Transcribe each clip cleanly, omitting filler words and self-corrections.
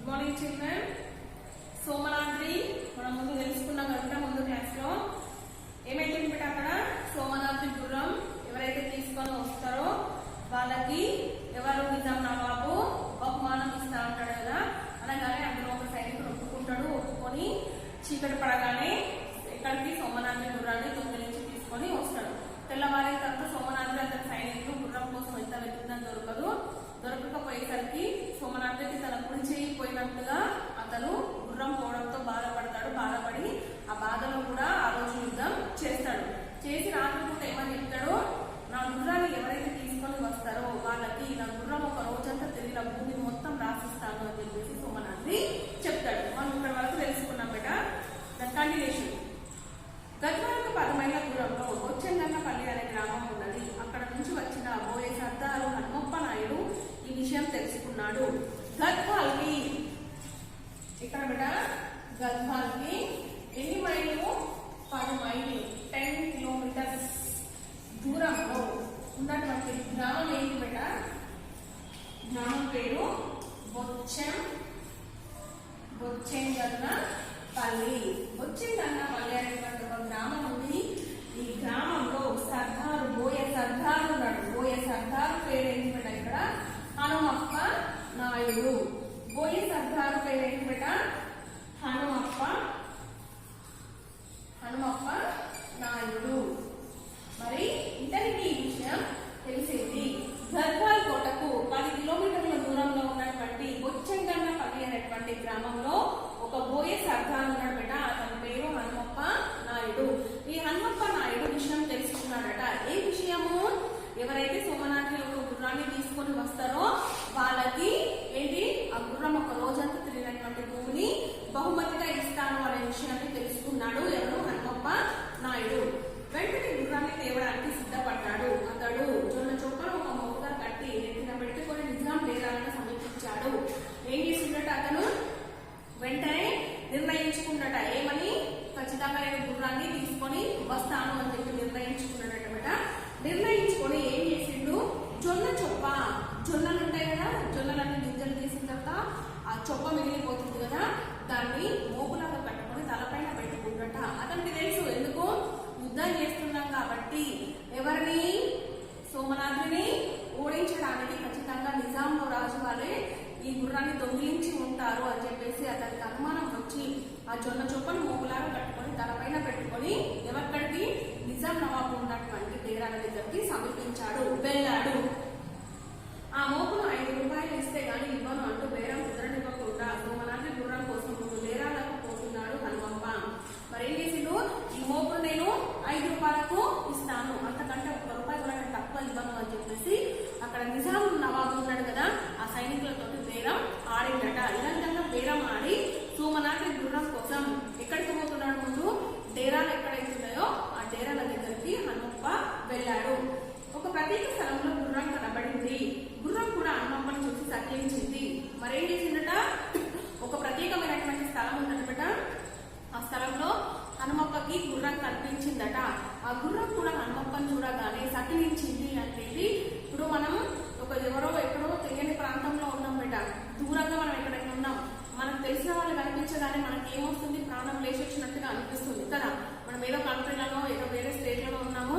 Good morning children. Somanadri మనం ముందు తెలుసుకున్నాం కదా ముందు క్లాస్ లో ఏమైతే అక్కడ సోమనాద్రి గుర్రం ఎవరైతే తీసుకొని వస్తారో వాళ్ళకి ఎవరు నిజాం నవాబు బహుమానం ఇస్తా ఉంటాడు కదా. అనగానే అందులో ఒక సైనికుడు ఒప్పుకొని చీకటి పడగానే ఎక్కడికి సోమనాద్రి గుర్రాన్ని దొంగిలించి తీసుకొని వస్తాడు. తెల్లవారిన తర్వాత సోమనాద్రి అతని సైనికులు గుర్రం కోసం ఎంత వెతుకుదని దొరకకపోయేసరికి సోమనాద్రికి తన కుడి చేయి పోయినట్టుగా అతను గుర్రం పోవడంతో బాధపడి ఆ బాధలో కూడా ఆ రోజు యుద్ధం చేస్తాడు. చేసి రాత్రిపూట ఏమని చెప్తాడు, నా గుర్రాన్ని ఎవరైతే తీసుకొని వస్తారో వాళ్ళకి నా గుర్రం ఒక రోజంతా తిరిగిన భూమి మొత్తం రాసిస్తాను అని చెప్పేసి సోమనాద్రి చెప్తాడు. మనం ఇక్కడ వరకు తెలుసుకున్నాం బేట. The continuation. గద్వాలకు 10 మైళ్ళ దూరంలో బొచ్చెంగన్నపల్లి అనే గ్రామం ఉన్నది. అక్కడ నుంచి వచ్చిన బోయే సర్దారు హనుమప్ప నాయుడు ఈ విషయం తెలుసుకున్నాడు. గద్వాల్కి ఇక్కడ బిడ్డ గద్వాల్కి ఎన్ని మైళ్ళు? 10 మైళ్ళు, 10 కిలోమీటర్స్ దూరంలో ఉన్నటువంటి గ్రామం ఏంటి బిడ్డ? గ్రామం పేరు బొచ్చెంగన్నపల్లి. బొచ్చెంగన్నపల్లి అనేటువంటి ఒక గ్రామం ఉంది. ఈ గ్రామంలో సర్దారు బోయ సర్దారు ఉన్నాడు. బోయ సర్దారు పేరేంటి బిడ్డ? ఇక్కడ హనుమప్ప నాయుడు. బోయ సర్దారు పేరేంటి బిడ్డ? హనుమప్ప నాయుడు. మరి ఇతనికి ఈ విషయం తెలిసింది. గద్వాల్ కోటకు 10 కిలోమీటర్ల దూరంలో ఉన్నటువంటి బొచ్చెంగన్నపల్లి అనేటువంటి గ్రామంలో ఒక బోయ సర్దారు ఉన్నాడు బిడ్డ. అతని పేరు హనుమప్ప నాయుడు. ఈ హనుమప్ప నాయుడు విషయం తెలుసుకున్నాడట. ఏ విషయము? ఎవరైతే సోమనాద్రి ఒక గుర్రాన్ని తీసుకొని వస్తారో వాళ్ళకి ఏంటి, ఆ గుర్రం ఒక రోజంతా తిరిగినటువంటి భూమిని బహుమతిగా ఇస్తాను అనే విషయాన్ని తెలుసుకున్నాడు. ఎవరు? హనుమప్ప నాయుడు. వెంటనే గుర్రాన్ని తేవడానికి సిద్ధపడ్డాడు. అతడు జొన్న చొక్కను ఒక మోపుగా కట్టి నెత్తిన పెట్టుకొని నిజాం డేరాలను సమీపించాడు. ఏం చేసిందట అతను? వెంటనే నిర్ణయించుకున్నట. ఏమని? ఖచ్చితంగా నేను గుర్రాన్ని తీసుకొని వస్తాను అని చెప్పి నిర్ణయించుకున్నాడట. నిర్ణయించుకొని ఏం చేసిండు? జొన్న చొప్ప, జొన్నలు ఉంటాయి కదా, జొన్నలన్నీ గింజలు తీసిన తర్వాత ఆ చొప్ప మిగిలిపోతుంది కదా, దాన్ని మోపులాగా కట్టుకొని తలపైన పెట్టుకుంటట. అతనికి తెలుసు, ఎందుకు? యుద్ధం చేస్తున్నాం కాబట్టి ఎవరిని? సోమనాద్రిని ఓడించడానికి ఖచ్చితంగా నిజాంలో రాజు వాళ్ళే ఈ గుర్రాన్ని దొంగిలించి ఉంటారు అని చెప్పేసి అతనికి అనుమానం వచ్చి ఆ జొన్న చొప్పను మోపులాగా కట్టుకొని తలపైన పెట్టుకొని ఎవరిక్కడికి? నిజాం నవాబు ఉన్నటువంటి డేరాల దగ్గరికి సమీపించాడు, వెళ్ళాడు. ఆ మోపును 5 రూపాయలు ఇస్తే గాని ఇవ్వను అంటూ బేరం కుదరనివ్వకుండా సోమనాద్రి గుర్రం కోసం 3 డేరాలకు పోతున్నాడు హనుమప్ప. మరి ఏం చేసిండు? ఈ మోపును నేను 5 రూపాయలకు ఇస్తాను, అంతకంటే 1 రూపాయి కూడా నేను తక్కువ ఇవ్వను అని చెప్పేసి అక్కడ నిజాం నవాబు ఉన్నాడు కదా, ఆ సైనికులతో బేరం ఆడిందట. ఇలాంటి బేరం ఆడి సోమనాద్రి గుర్రం కోసం ఎక్కడికి పోతున్నాడు? ముందు డేరాలు ఎక్కడైతే ఉన్నాయో ఆ డేరాల దగ్గరికి హనుమప్ప వెళ్ళాడు. ఒక ప్రత్యేక స్థలంలో గుర్రం కనబడింది. గుర్రం కూడా హనుమప్పని చూసి సకిలించింది. మరేం చేసిందట? ఒక ప్రత్యేకమైనటువంటి స్థలం ఉందన్నమాట. ఆ స్థలంలో హనుమప్పకి గుర్రం కనిపించిందట. ఆ గుర్రం కూడా హనుమప్పని చూడగానే సకిలించింది. అంటే ఇప్పుడు మనం ఎవరో ఎక్కడో తెలియని ప్రాంతంలో ఉన్నాం బిడ్డ, దూరంగా మనం ఎక్కడైనా ఉన్నాం, మనకు తెలిసిన వాళ్ళు కనిపించగానే మనకి ఏమొస్తుంది? ప్రాణం లేచొచ్చినట్టుగా అనిపిస్తుంది కదా. మనం ఏదో కంట్రీలలో ఏదో వేరే స్టేట్లలో ఉన్నాము,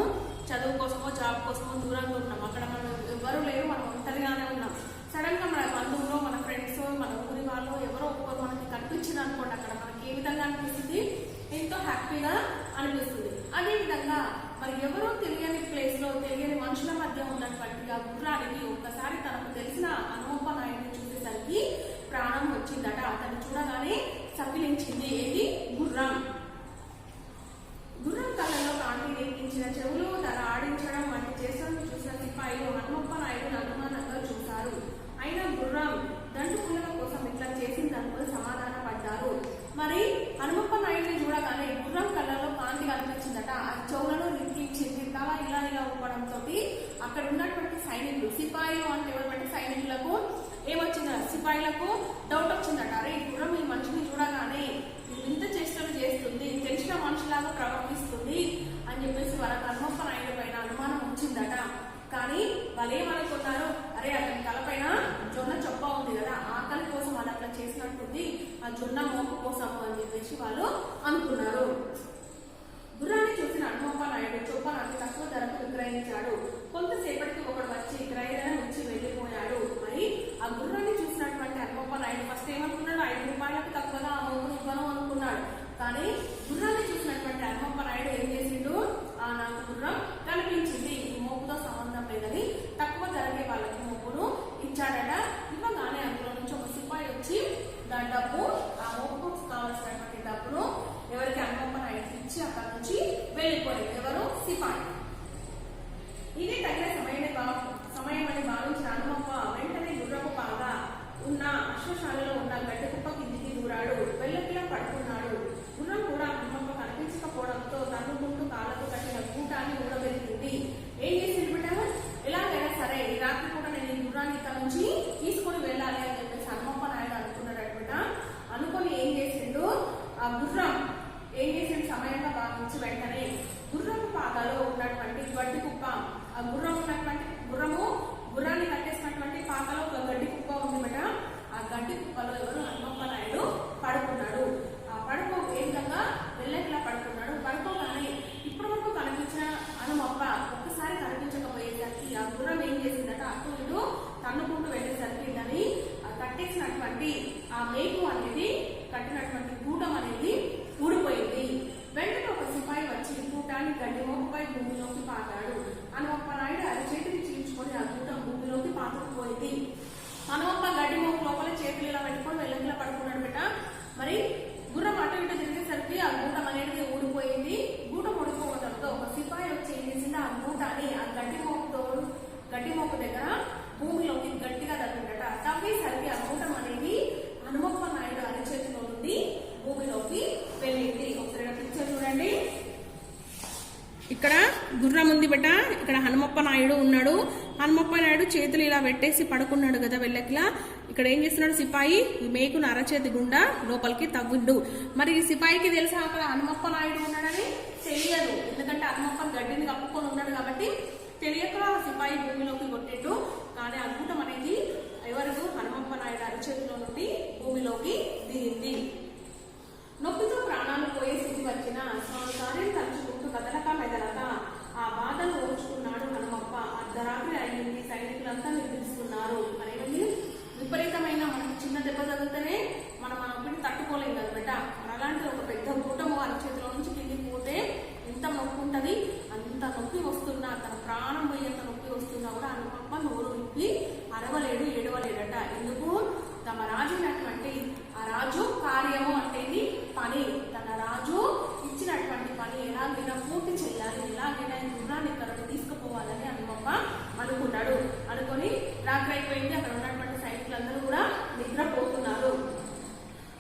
చదువు కోసమో జాబ్ కోసమో దూరంగా ఉన్నాం, అక్కడ మనం ఎవరు లేరు, మనం ఒంటరిగానే ఉన్నాం. సడన్ గా మన బంధువులు, మన ఫ్రెండ్స్, మన ఊరి వాళ్ళు ఎవరో ఒక్కరు మనకి కనిపించింది అనుకోండి, అక్కడ మనకి ఏ విధంగా అనిపిస్తుంది? ఎంతో హ్యాపీగా అనిపిస్తుంది. అదే విధంగా మరి ఎవరో తెలియని ప్లేస్ లో తెలియని మనుషుల మధ్య ఉన్నటువంటి ఆ గుర్రానికి ఒక్కసారి తనకు తెలిసిన హనుమప్ప నాయుడిని చూసేసరికి ప్రాణం వచ్చిందట. అతన్ని చూడగానే సకిలించింది. ఏది? గుర్రం. గుర్రం కళ్ళలో కాంతి రేపించిన చెవులు తల ఆడించడం వంటి చేష్టలు చూసిన సిపాయిలు హనుమప్ప నాయుడు అనుమానంగా చూశారు. అయినా గుర్రం దండు పుల్లల కోసం ఇట్లా చేసిందనుకుని సమాధాన పడ్డారు. మరి హనుమప్ప నాయుడిని చూడగానే గుర్రం కళ్ళలో కాంతి కనిపించిందట. ఆ చెవులను రిక్కించింది. తల ఇలా ఊపడంతో అక్కడ ఉన్నటువంటి సైనికులు, సిపాయిలు అంటే ఎవరంటే సైనికులకు ఏమొచ్చిందా? సిపాయిలకు డౌట్ వచ్చిందట. అరే ఈ గుర్రం ఈ మనిషిని చూడగానే ఇంత చేష్టలు చేస్తుంది, తెలిసిన మనిషిలాగా ప్రవర్తిస్తుంది అని చెప్పేసి వాళ్ళకి హనుమప్ప నాయుడు పైన అనుమానం వచ్చిందట. కానీ వాళ్ళు ఏమనుకున్నారు? అరే అతని తలపైన జొన్న చొప్ప ఉంది కదా, ఆకలి కోసం వాళ్ళు అట్లా చేసినట్టు ఆ జొన్న మోపు కోసము అని చెప్పేసి వాళ్ళు అనుకున్నారు. గుర్రాన్ని చూసిన హనుమప్ప నాయుడు చొప్పున అతి తక్కువ ధరకు విక్రయించాడు. కొంతసేపటికి ఒకడు వచ్చి క్రయధనం ఇచ్చి వెళ్ళిపోయాడు. మరి ఆ గుర్రాన్ని చూసినటువంటి హనుమప్ప నాయుడు ఫస్ట్ ఏమనుకున్నాడు, 5 రూపాయలకు తక్కువగా ఆ మోపును ఇవ్వను అనుకున్నాడు. కానీ గుర్రాన్ని చూసినటువంటి హనుమప్ప నాయుడు ఏం చేసిండు, నాకు గుర్రం కనిపించింది, ఈ మోపుతో సంబంధం లేదని తక్కువ ధరకే వాళ్ళకి మోపును ఇచ్చాడట. ఇవ్వగానే అందులో నుంచి ఒక సిపాయి వచ్చి దాని డబ్బు, ఆ మోపుకు కావాల్సినటువంటి డబ్బును ఎవరికి హనుమప్ప నాయుడు ఇచ్చి అక్కడి నుంచి వెళ్ళిపోయాడు. ఎవరు, సిపాయి. ఇది తగిన సమయమని భావించిన హనుమప్ప వెంటనే గుర్రపు పాగా ఉన్న అశ్వశాలలో ఉన్న గడ్డి కుప్ప కిందికి దూరాడు. వెళ్ళకిలా పడుకున్నాడు. గుర్రం కూడా హనుమప్ప కనిపించకపోవడంతో తన్నుకుంటూ కాళ్ళకు కట్టిన కూటాన్ని ఊడబెరిగింది. ఏం చేసింది బిడ్డ, ఎలాగైనా సరే ఈ రాత్రి కూడా నేను ఈ గుర్రాన్ని ఇక్కడ నుంచి తీసుకొని వెళ్ళాలి అని చెప్పేసి హనుమప్ప నాయుడు అనుకున్నాడట. అనుకొని ఏం చేసిండు, ఆ గుర్రం ఏం చేసిన సమయంగా భావించి వెంటనే గుర్రపు పాదాలో ఉన్నటువంటి గడ్డి కుప్ప, ఆ గుర్రాన్ని కట్టేసినటువంటి పాకలో ఒక గడ్డి కుప్ప ఉంది బట. ఆ గడ్డి కుప్పలో ఎవరు, హనుమప్ప నాయుడు పడుకున్నాడు. ఆ ఏ విధంగా వెళ్ళకిలా పడుకున్నాడు. పడుకోగానే ఇప్పటి వరకు కనిపించిన హనుమప్ప ఒక్కసారి కనిపించకపోయేసరికి ఆ గుర్రం ఏం చేసిందట, అటు ఇటు తన్నుకుంటూ వెళ్ళేసరికి దాన్ని కట్టేసినటువంటి ఆ మేకు అనేది, కట్టినటువంటి కూటం అనేది ఊడిపోయింది. వెంటనే ఒక సిపాయి వచ్చి కూటాన్ని గడ్డి మోపుపై భూమిలోకి పాతాడు. హనుమప్ప నాయుడు అరచేతిని చీల్చుకొని ఆ కూటం భూమిలోకి పాతుకుపోయింది. హనుమప్ప గడ్డి మోపు లోపల చేతులు ఇలా పెట్టుకొని వెళ్ళకిలా పడుకున్నాడు బిడ్డ. మరి గుర్రం అటు ఇటు తిరిగేసరికి ఆ గూటం అనేది ఊడిపోయింది. గూటం ఊడిపోవడంతో ఒక సిపాయి వచ్చి ఏం చేసింది, ఆ గూటాన్ని ఆ గడ్డి మోపు దగ్గర భూమిలోకి గట్టిగా తగ్గిందట. తవ్వేసరికి ఆ గూటం అనేది హనుమప్ప నాయుడు అరచేతిలో నుండి భూమిలోకి వెళ్ళింది. ఒకసారి పిక్చర్ చూడండి. ఇక్కడ గుర్రం ఉంది బట, ఇక్కడ హనుమప్ప నాయుడు ఉన్నాడు. హనుమప్ప నాయుడు చేతులు ఇలా పెట్టేసి పడుకున్నాడు కదా వెళ్ళకిలా. ఇక్కడ ఏం చేస్తున్నాడు, సిపాయి ఈ మేకును అరచేతి గుండా లోపలికి తవ్విండు. మరి ఈ సిపాయికి తెలుసా అక్కడ హనుమప్ప నాయుడు ఉన్నాడని? తెలియదు. ఎందుకంటే హనుమప్ప గడ్డిని కప్పుకొని ఉన్నాడు కాబట్టి తెలియక సిపాయి భూమిలోకి కొట్టిండు. కానీ ఆ గూటం అనేది ఎవరు, హనుమప్ప నాయుడు అరచేతిలో నుండి భూమిలోకి దిగింది. నొప్పితో ప్రాణాలు పోయే స్థితి వచ్చిన స్వామి కార్యం తలుచుకుంటూ కదలక మెదలక ఆ బాధను ఓర్చుకున్నాడు హనుమప్ప. అర్ధరాత్రి అయింది. సైనికులంతా నిద్రిస్తున్నారు. మరేమి విపరీతమైన మనకి చిన్న దెబ్బ తగిలితేనే మనం తట్టుకోలేం కదా బిడ్డ. అలాంటి ఒక పెద్ద కూటము అరచేతిలో నుంచి కిందికి పోతే ఎంత నొప్పి ఉంటది. అంత నొప్పి వస్తున్నా, తన ప్రాణం పోయేంత నొప్పి వస్తున్నా కూడా హనుమప్ప నోరు విప్పి అరవలేడు, ఏడవలేడట. ఎందుకు, తమ రాజు అయినటువంటి ఆ రాజు కార్యము అంటే పని, తన రాజు ఇచ్చినటువంటి పని ఎలాగైనా పూర్తి చేయాలి, ఎలాగైనా గుర్రాన్ని ఇక్కడ తీసుకుపోవాలని హనుమప్ప అనుకున్నాడు. అనుకొని రాత్రి అయిపోయింది. అక్కడ ఉన్నటువంటి సైనికులందరూ కూడా నిద్రపోతున్నారు.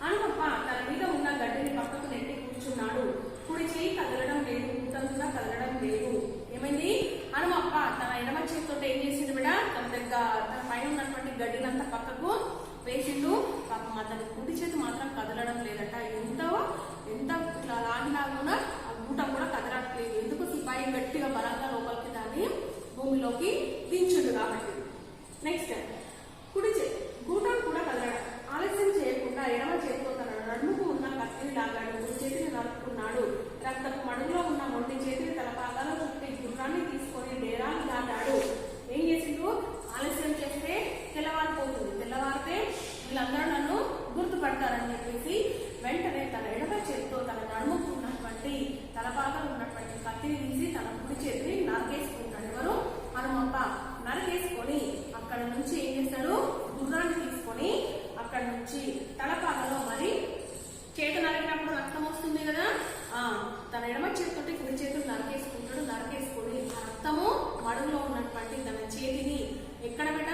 హనుమప్ప తన మీద ఉన్న గడ్డిని పక్కకు నెట్టి కూర్చున్నాడు. కుడి చేయి కదలడం లేదు, కూటం కూడా కదలడం లేదు. ఏమైంది, హనుమప్ప తన ఎడమ చేతితో ఏం చేసింది బిడ, తన పైన ఉన్నటువంటి గడ్డినంతా పక్కకు వేసిండు. పాపం అతని కుడి చేతి మాత్రం కదలడం లేదట. ఎంత ఇట్లా లాగినా కూడా ఆ గూటం కూడా కదలట్లేదు. ఎందుకు, సిపాయి గట్టిగా బలంగా లోపలికి దాన్ని భూమిలోకి దించుడు కాబట్టి. నెక్స్ట్ గూటం కూడా కదలడం. ఆలస్యం చేయకుండా ఎడమ చేతితో తన నడుముకు ఉన్న కత్తిని లాగాడు. కుడి చేతిని నరుక్కున్నాడు. రక్తపు మడుగులో ఉన్న మొండి చేతిని తన పాదాల చుట్టి గుర్రాన్ని తీసుకొని డేరాలు దాటాడు. ఏం చేసిండు, ఆలస్యం చేస్తే తెల్లవారిపోతుంది, తెల్లవారితే వీళ్ళందరూ నన్ను గుర్తుపడతారని చెప్పేసి వెంటనే తన ఎడమ చేతితో తన నడుముకు ఉన్నటువంటి తల భాగంలో ఉన్నటువంటి కత్తిని తీసి తన కుడి చేతిని నరికేసుకుంటాడు. ఎవరు, హనుమప్ప. నరికేసుకొని అక్కడ నుంచి ఏం చేస్తాడు, గుర్రాన్ని తీసుకొని అక్కడ నుంచి తల భాగంలో, మరి చేతి నరికినప్పుడు రక్తం వస్తుంది కదా, తన ఎడమ చేతితోటి కుడి చేతులు నరికేసుకుంటాడు. నరికేసుకొని ఆ రక్తము మడుగులో ఉన్నటువంటి తన చేతిని ఎక్కడ పెట్ట,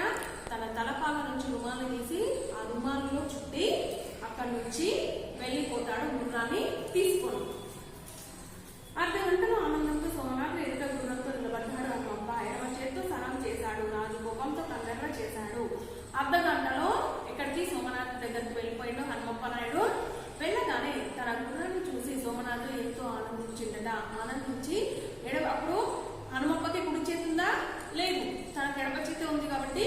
తన తలపాల నుంచి రుమాలు తీసి ఆ రుమాలలో చుట్టి అక్కడి నుంచి వెళ్ళిపోతాడు గుర్రాన్ని తీసుకొని. అర్ధగంటలో ఆనందంతో సోమనాథ్ ఎదుట గుర్రంతో నిలబడ్డాడు హనుమప్ప. ఎడమ చేతితో స్నానం చేశాడు. రాజు కోపంతో కందర్ర చేశాడు. అర్ధగంటలో ఎక్కడికి, సోమనాథ్ దగ్గరికి వెళ్ళిపోయాడు హనుమప్ప నాయుడు. వెళ్ళగానే తన గుర్రాన్ని చూసి సోమనాథ్ ఎంతో ఆనందించిండట. ఆనందించి అప్పుడు హనుమప్పకి కుడి చేతి ఉందా, లేదు, తనకు ఎడమ చేతి ఉంది కాబట్టి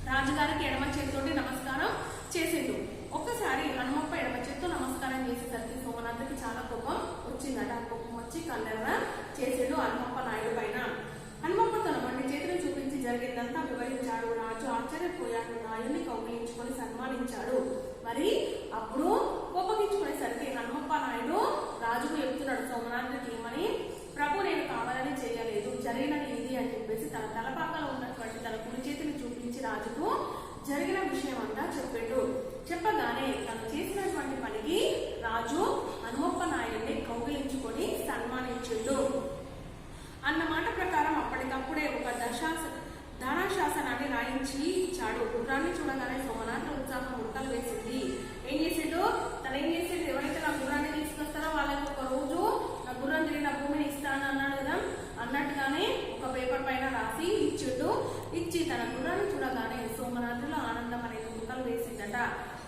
రాజుగారికి ఎడమ చేతితోటి నమస్కారం చేసిండు. ఒక్కసారి హనుమప్ప అట్టాసాయం చేసేసరికి సోమనాథుడికి చాలా కోపం వచ్చిందట. ఆ కోపం వచ్చి కన్నెర్ర చేసేడు హనుమప్ప నాయుడు పైన. హనుమప్ప తన వంటి చేతులు చూపించి జరిగిందంతా వివరించాడు. రాజు ఆశ్చర్యపోయాడు. నాయుడిని కౌగిలించుకొని సన్మానించాడు. మరి అప్పుడు కోపగించుకునేసరికి హనుమప్ప నాయుడు రాజుకు చెప్తున్నాడు సోమనాథుడికి ఏమని, ప్రభు నేను కావాలని చేయలేదు, జరిగినది ఇది అని చెప్పేసి తన తలపాకలో ఉన్నటువంటి తన కుడి చేతిని చూపించి రాజుకు జరిగిన విషయం అంతా చెప్పాడు. చెప్పగానే తను చేసినటువంటి పనికి రాజు హనుమప్ప నాయుడిని కౌగిలించుకొని సన్మానించుడు. అన్న మాట ప్రకారం అప్పటికప్పుడే ఒక ధనాశాసనాన్ని రాయించి ఇచ్చాడు. గుర్రాన్ని చూడగానే సోమనాథుడు ఉత్సాహం ఉడకలు వేసింది. ఏం చేసాడు, ఏం చేసాడు, ఎవరైతే నా గుర్రాన్ని తీసుకొస్తారో వాళ్ళకి ఒక రోజు నా గుర్రం తిరిగిన భూమిని ఇస్తాను అన్నాడు కదా, అన్నట్టుగానే ఒక పేపర్ పైన రాసి ఇచ్చాడు. ఇచ్చి తన గుర్రాన్ని చూడగానే సోమనాథుడు ఆనందం అనేది ఉడకలు వేసిందట.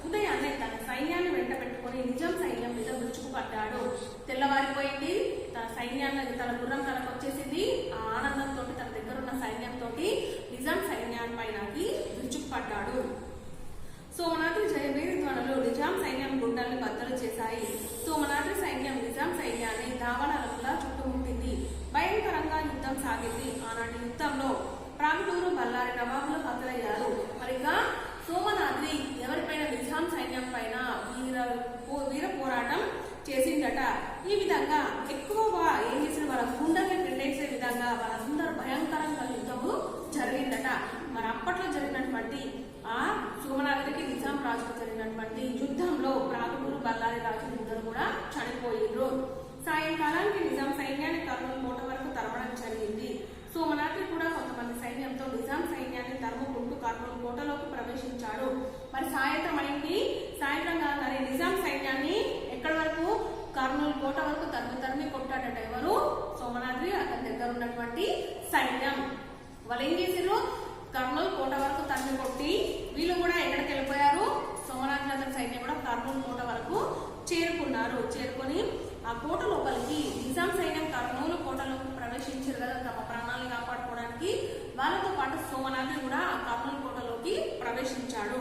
ఉదయాన్నే తన సైన్యాన్ని వెంట పెట్టుకుని నిజాం సైన్యం మీద విరుచుకుపడ్డాడు. తెల్లవారిపోయింది. తన సైన్యాన్ని తన గుర్రం తనకు వచ్చేసింది. ఆ ఆనందంతో తన దగ్గర ఉన్న సైన్యంతో నిజాం సైన్యాన్ని పైనకి విరుచుకుపడ్డాడు. సోమనాథుడి జయభేరి ధ్వనులు నిజాం సైన్యం గుండెల్ని బద్దలు చేశాయి. సోమనాథుడి సైన్యం నిజాం సైన్యాన్ని దావానలకులా చుట్టుముట్టింది. భయంకరంగా యుద్ధం సాగింది. ఆనాటి యుద్ధంలో ప్రాగుటూరు, బళ్ళారి నవాబులు హతులయ్యారు. మరిగా సోమనాద్రి ఎవరిపైన నిజాం సైన్యం పైన వీర పోరాటం చేసిందట. ఈ విధంగా ఎక్కువగా ఏం చేసిన వాళ్ళ గుండెల్ని పెట్టేసే విధంగా వాళ్ళందరూ భయంకరంగా యుద్ధము జరిగిందట. మరి అప్పట్లో జరిగినటువంటి ఆ సోమనాద్రికి నిజాం రాజుకు జరిగినటువంటి యుద్ధంలో ప్రాగుటూరు, బళ్ళారి రాజులు ఇద్దరు కూడా చనిపోయారు. సాయంకాలానికి నిజాం సైన్యాన్ని కర్నూలు కోట వరకు తరమడం జరిగింది. సోమనాద్రి కూడా కొంతమంది సైన్యంతో నిజాం సైన్యాన్ని తరుముకుంటూ కర్నూలు కోటలోకి ప్రవేశించాడు. మరి సాయంత్రం అయింది. సాయంత్రం కాగానే నిజాం సైన్యాన్ని ఎక్కడి వరకు, కర్నూలు కోట వరకు తరిమి కొట్టాడట. ఎవరు, సోమనాద్రి, అతని దగ్గర ఉన్నటువంటి సైన్యం. వాళ్ళు ఏం చేశారు, కర్నూలు కోట వరకు తరిమి కొట్టి వీళ్ళు కూడా ఎక్కడికి వెళ్ళిపోయారు, సోమనాద్రి అతని సైన్యం కూడా కర్నూలు కోట వరకు చేరుకున్నారు. చేరుకొని ఆ కోట లోపలికి నిజాం సైన్యం కర్నూలు కోటలోకి ప్రవేశించారు కదా తమ ప్రాణాలను కాపాడుకోవడానికి. వాళ్ళతో పాటు సోమనాద్రి కూడా ఆ కర్నూలు కోటలోకి ప్రవేశించాడు.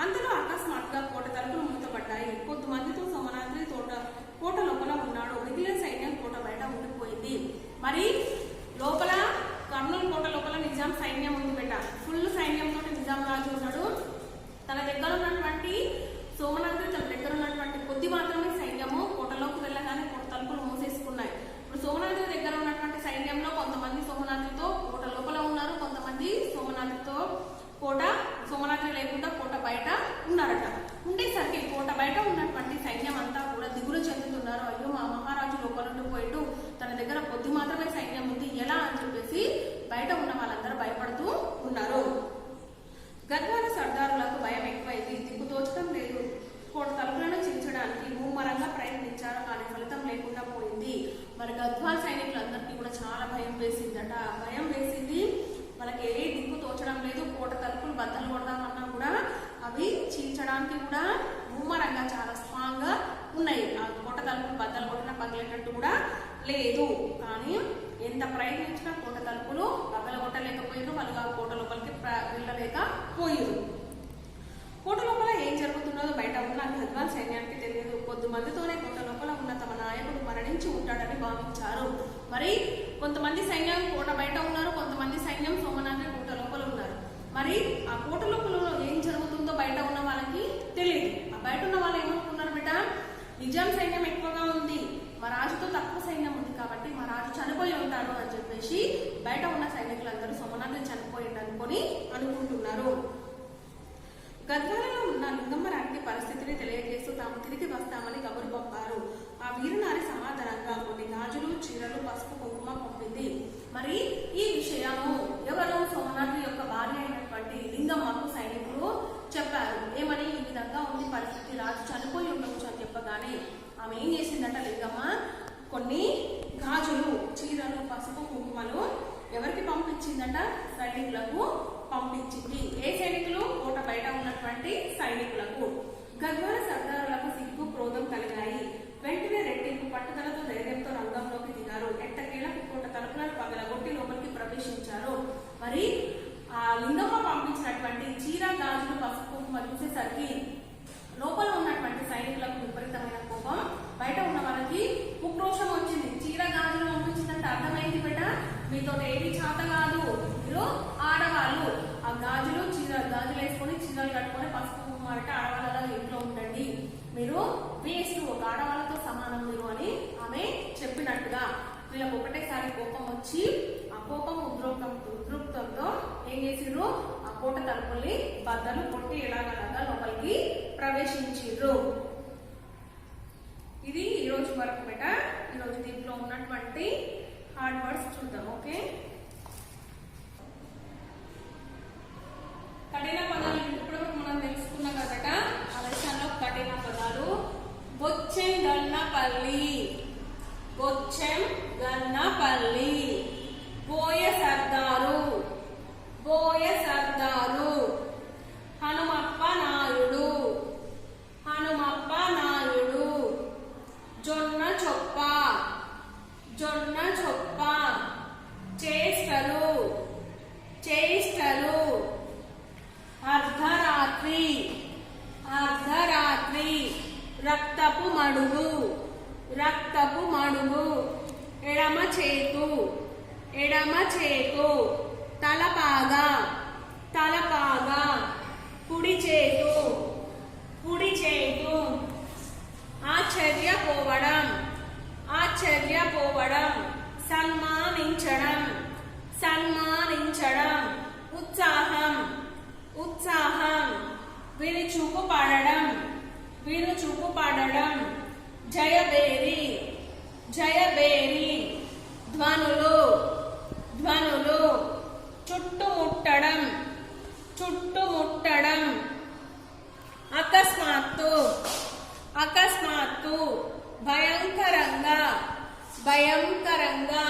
అంతలో అకస్మాత్తుగా కోట తలుపులు మూతపడ్డాయి. కొద్దిమందితో సోమనాద్రి కోట లోపల ఉన్నాడు. మిగిలిన సైన్యం కోట బయట ఉండిపోయింది. మరి లోపల కర్నూలు కోట లోపల నిజాం సైన్యం ఉంది బెట. ఫుల్ సైన్యంతో నిజాం రాజు ఉన్నాడు. తన దగ్గర ఉన్నటువంటి సోమనాద్రి తన దగ్గర ఉన్నటువంటి కొద్ది మాత్రమే సైన్యము కోటలోకి వెళ్ళగానే కోట తలుపులు మూసేసుకున్నాయి. ఇప్పుడు సోమనాద్రి దగ్గర ఉన్నటువంటి సైన్యంలో కొంతమంది సోమనాద్రితో కోట లోపల ఉన్నారు, కొంతమంది సోమనాద్రి లేకుండా కోట బయట ఉన్నారట. ఉండేసరికి కోట బయట ఉన్నటువంటి సైన్యం అంతా కూడా దిగులు చెందుతున్నారు. అయ్యో మా మహారాజు లోపల పోయిట్టు తన దగ్గర కొద్ది మాత్రమే సైన్యం ఉంది, ఎలా అని చెప్పేసి బయట ఉన్న వాళ్ళందరూ భయపడుతూ ఉన్నారు. గద్వాల సర్దారులకు భయం ఎక్కువైంది. దిక్కు తోచడం లేదు. కోట తలుపులను చించడానికి ముమ్మరంగా ప్రయత్నించారు, కానీ ఫలితం లేకుండా పోయింది. మరి గద్వాల సైనికులందరికీ కూడా చాలా భయం వేసిందట. భయం వేసింది. వాళ్ళకి ఏ దిక్కు తోచడం లేదు. కోట తలుపులు బద్దలు కొడదామన్నా కూడా అవి చీల్చడానికి కూడా ముమ్మరంగా చాలా స్ట్రాంగ్ గా ఉన్నాయి. ఆ కోట తలుపులు బద్దలు కొట్టినా పగిలేటట్టు కూడా లేదు. కానీ ఎంత ప్రయత్నించినా కోట తలుపులు పగలగొట్టలేకపోయారు. వాళ్ళు ఆ కోట లోపలికి వెళ్ళలేకపోయారు. కోట లోపల ఏం జరుగుతున్నదో బయట ఉన్న గద్వాల సైన్యానికి తెలియదు. కొద్దిమందితోనే కోట లోపల ఉన్న తమ నాయకుడు మరణించి ఉంటాడని భావించారు. మరి కొంతమంది సైన్యం కోట బయట ఉన్నారు, కొంతమంది సైన్యం సోమనాద్రి కోట లోపల ఉన్నారు. మరి ఆ కోట లోపల ఏం జరుగుతుందో బయట ఉన్న వాళ్ళకి తెలియదు. ఆ బయట ఉన్న వాళ్ళు ఏమనుకున్నారు బిడ్డ, నిజాం సైన్యం ఎక్కువగా ఉంది, మా రాజుతో తక్కువ సైన్యం ఉంది కాబట్టి మా రాజు చనిపోయి ఉంటాడు అని చెప్పేసి బయట ఉన్న సైనికులందరూ సోమనాద్రి చనిపోయింది అనుకుంటున్నారు. గద్వాలలో ఉన్న లింగమ్మరానికి పరిస్థితిని తెలియజేస్తూ తాము తిరిగి వస్తామని కబురు పంపారు. ఆ వీరునారి సమాధానంగా కొన్ని గాజులు, చీరలు, పసుపు, కుంకుమ పంపింది. మరి ఈ విషయము ఎవరు, సోమనాద్రి యొక్క భార్య అయినటువంటి లింగమ్మకు సైనికులు చెప్పారు. ఏమని, ఈ విధంగా ఉంది పరిస్థితి, రాజు చనిపోయి ఉండవచ్చు అని చెప్పగానే ఆమె ఏం చేసిందట, లింగమ్మ కొన్ని గాజులు, చీరలు, పసుపు, కుంకుమలు ఎవరికి పంపించిందట, సైనికులకు పంపించింది. ఏ సైనికులు, కోట బయట ఉన్నటువంటి సైనికులకు. గద్వాల సర్దారులకు సిగ్గు, క్రోధం కలిగాయి. వెంటనే రెట్టింపు పట్టుదలతో ధైర్యంతో రంగంలోకి దిగారు. ఎట్టకేలకు కోట తలుపులను పగలగొట్టి లోపలికి ప్రవేశించారు. మరి ఆ లింగమ్మ పంపించినటువంటి చీర, గాజులు, పసుపు, కుంకుమ చూసేసరికి లోపల ఉన్నటువంటి సైనికులకు విపరీతమైన కోపం కోపం ఉద్రిక్తంతో ఏం చేసిర్రు, ఆ కోట తలుపుల్ని బద్దలు కొట్టి ఎలాగలాగా లోపలికి ప్రవేశించిర్రు. ఇది ఈరోజు వరకు బేట. ఈరోజు దీంట్లో ఉన్నటువంటి హార్డ్ వర్డ్స్ చూద్దాం. ఓకే, కఠిన పదాలు ఇప్పుడు మనం తెలుసుకున్నాం కదట. ఆ లెసన్లో కఠిన పదాలు బొచ్చెంగన్నపల్లి, బొచ్చెంగన్నపల్లి, బోయ సర్దారు, బోయ సర్దారు, హనుమప్ప నాయుడు, హనుమప్ప నాయుడు, జొన్న చొప్ప, జొన్న చొప్ప, చేష్టలు, చేష్టలు, అర్ధరాత్రి, అర్ధరాత్రి, రక్తపు మడుగు, రక్తపు మడుగు, ఎడమ చేతు, ఎడమ చేతు, తలపాగా, తలపాగా, కుడి చేతు, కుడి చేతు, ఆశ్చర్యపోవడం, ఆశ్చర్యపోవడం, సన్మానించడం, సన్మానించడం, ఉత్సాహం, ఉత్సాహం, విరుచుకు పడడం, విరుచుకు పడడం, జయబేరి, జయబేరి, ధ్వనులు, ధ్వనులు, చుట్టుముట్టడం, చుట్టుముట్టడం, అకస్మాత్తు, అకస్మాత్తు, భయంకరంగా, భయంకరంగా,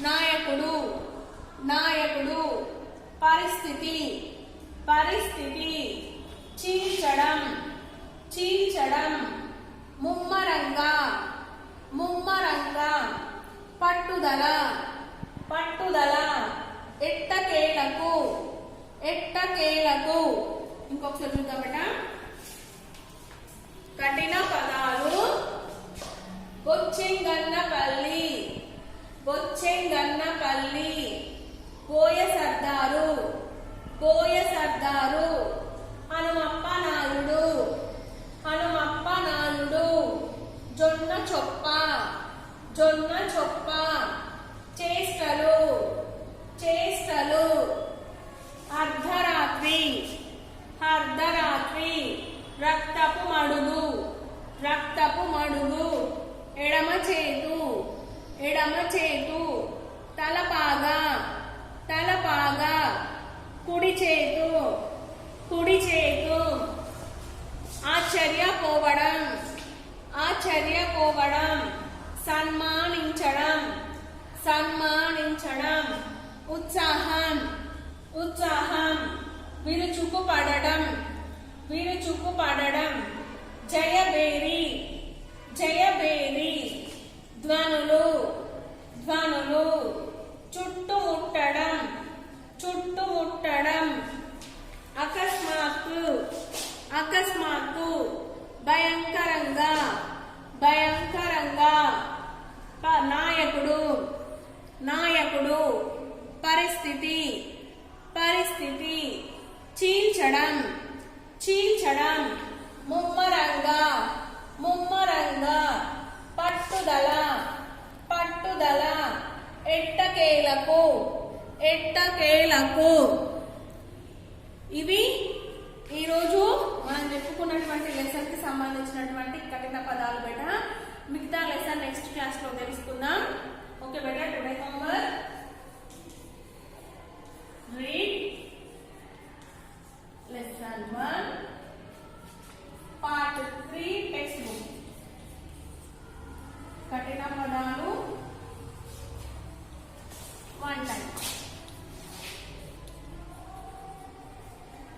నాయకుడు, నాయకుడు, పరిస్థితి, పరిస్థితి, చీల్చడం, చీల్చడం, ముమ్మరంగా, ముమ్మరంగా, పట్టుదల, పట్టుదల, ఎట్టకేలకు, ఎట్టకేలకు. ఇంకొకసారి చూద్దాం బేట. కఠిన పదాలు బొచ్చెంగన్నపల్లి, బొచ్చెంగన్నపల్లి, బోయ సర్దారు, బోయ సర్దారు, హనుమప్ప నాయుడు, హనుమప్ప నాయుడు, జొన్న చొప్ప, జొన్న చొప్ప, చేష్టలు, చేష్టలు, అర్ధరాత్రి, అర్ధరాత్రి, రక్తపు మడుగు, రక్తపు మడుగు, ఎడమ చేతు, ఎడమ చేతు, తలపాగా, తలపాగా, కుడి చేతు, కుడి చేతు, ఆశ్చర్యపోవడం, ఆశ్చర్యపోవడం, సన్మానించడం, సన్మానించడం, ఉత్సాహం, ఉత్సాహం, విరుచుకు పడడం, విరుచుకు పడడం, జయబేరి, జయబేరి, ధ్వనులు, ధ్వనులు, చుట్టుముట్టడం, చుట్టుముట్టడం, అకస్మాత్తు, అకస్మాత్తు, భయంకరంగా, భయంకరంగా, నాయకుడు, నాయకుడు, పరిస్థితి, పరిస్థితి, చీల్చడం, చీల్చడం, ముమ్మరంగా, ముమ్మరంగా, పట్టుదల, పట్టుదల, ఎట్టకేలకు, ఎట్టకేలకు. ఇవి ఈరోజు మనం చెప్పుకున్నటువంటి లెసన్ కి సంబంధించినటువంటి కఠిన పదాలు బేట. మిగతా లెసన్ నెక్స్ట్ క్లాస్ లో తెలుసుకుందాం. ఓకే బేట. Today homework, read lesson 1 part 3 text book. కఠిన పదాలు 1 టైం.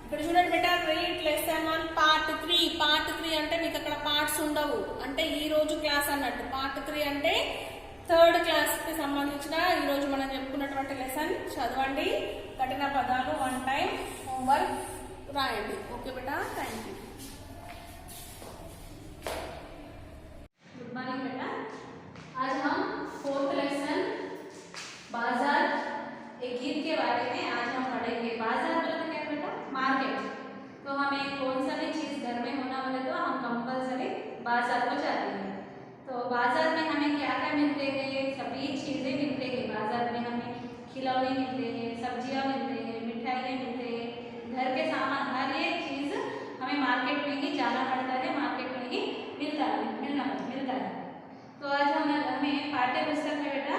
ఇక్కడ చూడండి బేట, రీడ్ లెసన్ 1 పార్ట్ 3. పార్ట్ 3 అంటే మీకు అక్కడ పార్ట్స్ ఉండవు, అంటే ఈ రోజు క్లాస్ అన్నట్టు. పార్ట్ 3 అంటే థర్డ్ క్లాస్ కి సంబంధించిన ఈ రోజు మనం చెప్పుకున్నటువంటి లెసన్ చదవండి. కఠిన పదాలు 1 టైం హోంవర్క్ రాయండి. Okay beta, thank you. Good morning बेटा. आज हम 4th लेसन बाजार एक गीत के बारे में आज हम पढ़ेंगे. बाजार मतलब क्या बेटा? मार्केट. तो हमें कौन सा भी चीज घर में होना बोले तो हम कंपल्सरी बाजार को जाते हैं. तो बाजार में हमें क्या क्या मिलते हैं? सभी चीजें मिलते हैं. बाजार में हमें खिलौने मिलते हैं, सब्जियां मिलते हैं, मिठाइयाँ मिलते हैं, घर के सामान हर एक चीज़ हमें मार्केट में ही जाना पड़ता है, मार्केट में ही मिलता है। तो आज हमें पाठ्य पुस्तक में बेटा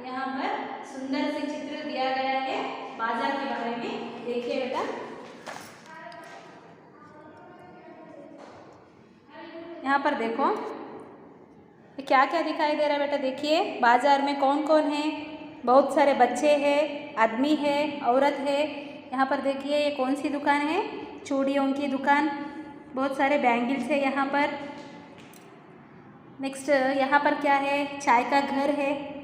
यहाँ पर सुंदर से चित्र दिया गया है बाजार के बारे में। देखिए बेटा, यहाँ पर देखो क्या क्या दिखाई दे रहा है बेटा। देखिए बाजार में कौन कौन है, बहुत सारे बच्चे हैं, आदमी है, औरत है। यहाँ पर देखिए ये कौन सी दुकान है, चूड़ियों की दुकान, बहुत सारे बैंगल्स है यहाँ पर। नेक्स्ट यहाँ पर क्या है, चाय का घर है।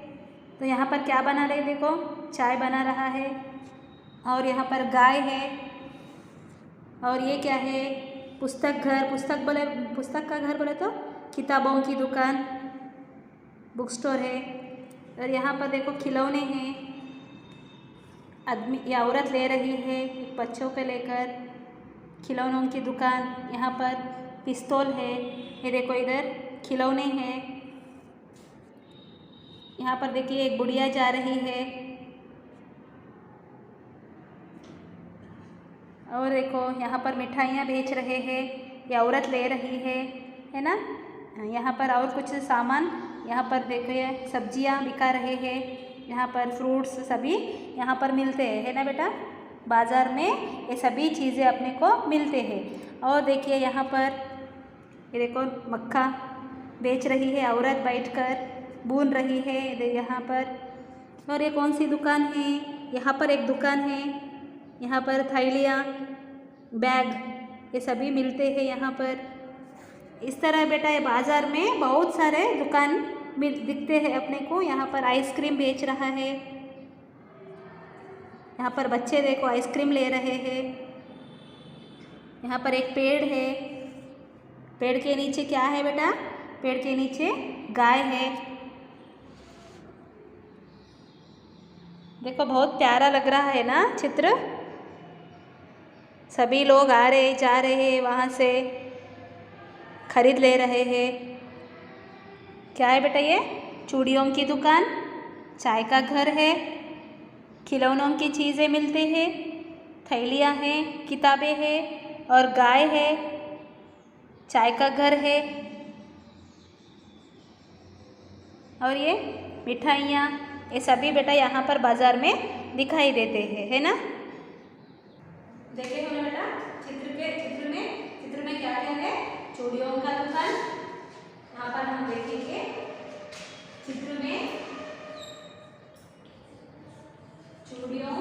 तो यहाँ पर क्या बना रहे, देखो चाय बना रहा है। और यहाँ पर गाय है। और ये क्या है, पुस्तक घर, पुस्तक का घर बोले तो किताबों की दुकान, बुक स्टोर है। और यहाँ पर देखो खिलौने हैं, आदमी या औरत ले रही है बच्चों को लेकर, खिलौनों की दुकान। यहाँ पर पिस्तौल है, ये देखो इधर खिलौने हैं। यहाँ पर देखिए एक बुढ़िया जा रही है। और देखो यहाँ पर मिठाइयाँ बेच रहे हैं, ये औरत ले रही है ना। यहाँ पर और कुछ सामान, यहाँ पर देखिए सब्जियाँ बिका रहे हैं, यहाँ पर फ्रूट्स सभी यहाँ पर मिलते हैं, है ना बेटा। बाज़ार में ये सभी चीज़ें अपने को मिलते हैं। और देखिए यहाँ पर ये देखो मक्का बेच रही है औरत, बैठकर भून रही है यहाँ पर। और ये कौन सी दुकान है, यहाँ पर एक दुकान है, यहाँ पर थैलियाँ, बैग, ये सभी मिलते हैं यहाँ पर। इस तरह बेटा ये बाज़ार में बहुत सारे दुकान दिखते हैं अपने को। यहाँ पर आइसक्रीम बेच रहा है, यहाँ पर बच्चे देखो आइसक्रीम ले रहे हैं। यहाँ पर एक पेड़ है, पेड़ के नीचे क्या है बेटा, पेड़ के नीचे गाय है। देखो बहुत प्यारा लग रहा है ना चित्र। सभी लोग आ रहे जा रहे हैं, वहाँ से खरीद ले रहे हैं। क्या है बेटा, ये चूड़ियों की दुकान, चाय का घर है, खिलौनों की चीज़ें मिलते हैं, थैलियाँ हैं, किताबें हैं, और गाय है, चाय का घर है, और ये मिठाइयाँ, ये सभी बेटा यहाँ पर बाज़ार में दिखाई देते हैं, है ना। देखे हमने बेटा चित्र में क्या क्या है, चूड़ियों का दुकान। यहाँ पर हम देखेंगे चित्र में चूड़ियों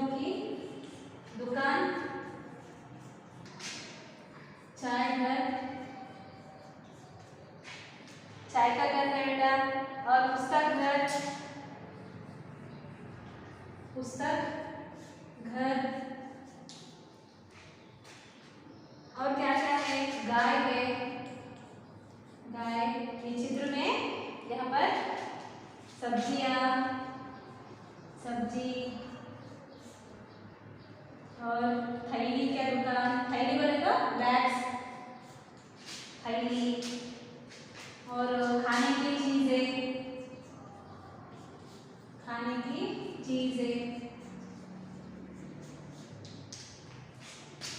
की दुकान, चाय का घर है बेटा, और पुस्तक घर, और क्या क्या है, गाय है, ये चित्र में यहाँ पर सब्जी और थैली का दुकान, थैली बोले तो बैग्स, थैली, और खाने की चीजें,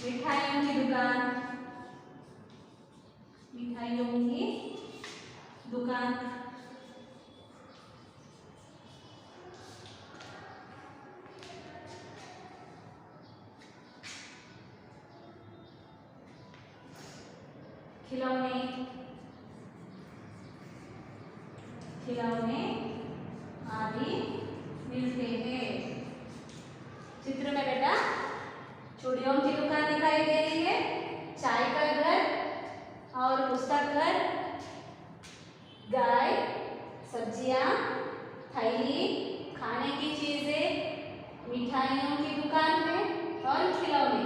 मिठाइयों की दुकान, खिलौने आदि मिलते हैं। चित्र में बेटा चूड़ियों की दुकान दिखाई दे रही है, चाय का घर और पुस्तक घर, गाय, सब्जियां, थैली, खाने की चीजें, मिठाइयों की दुकान है, और खिलौने,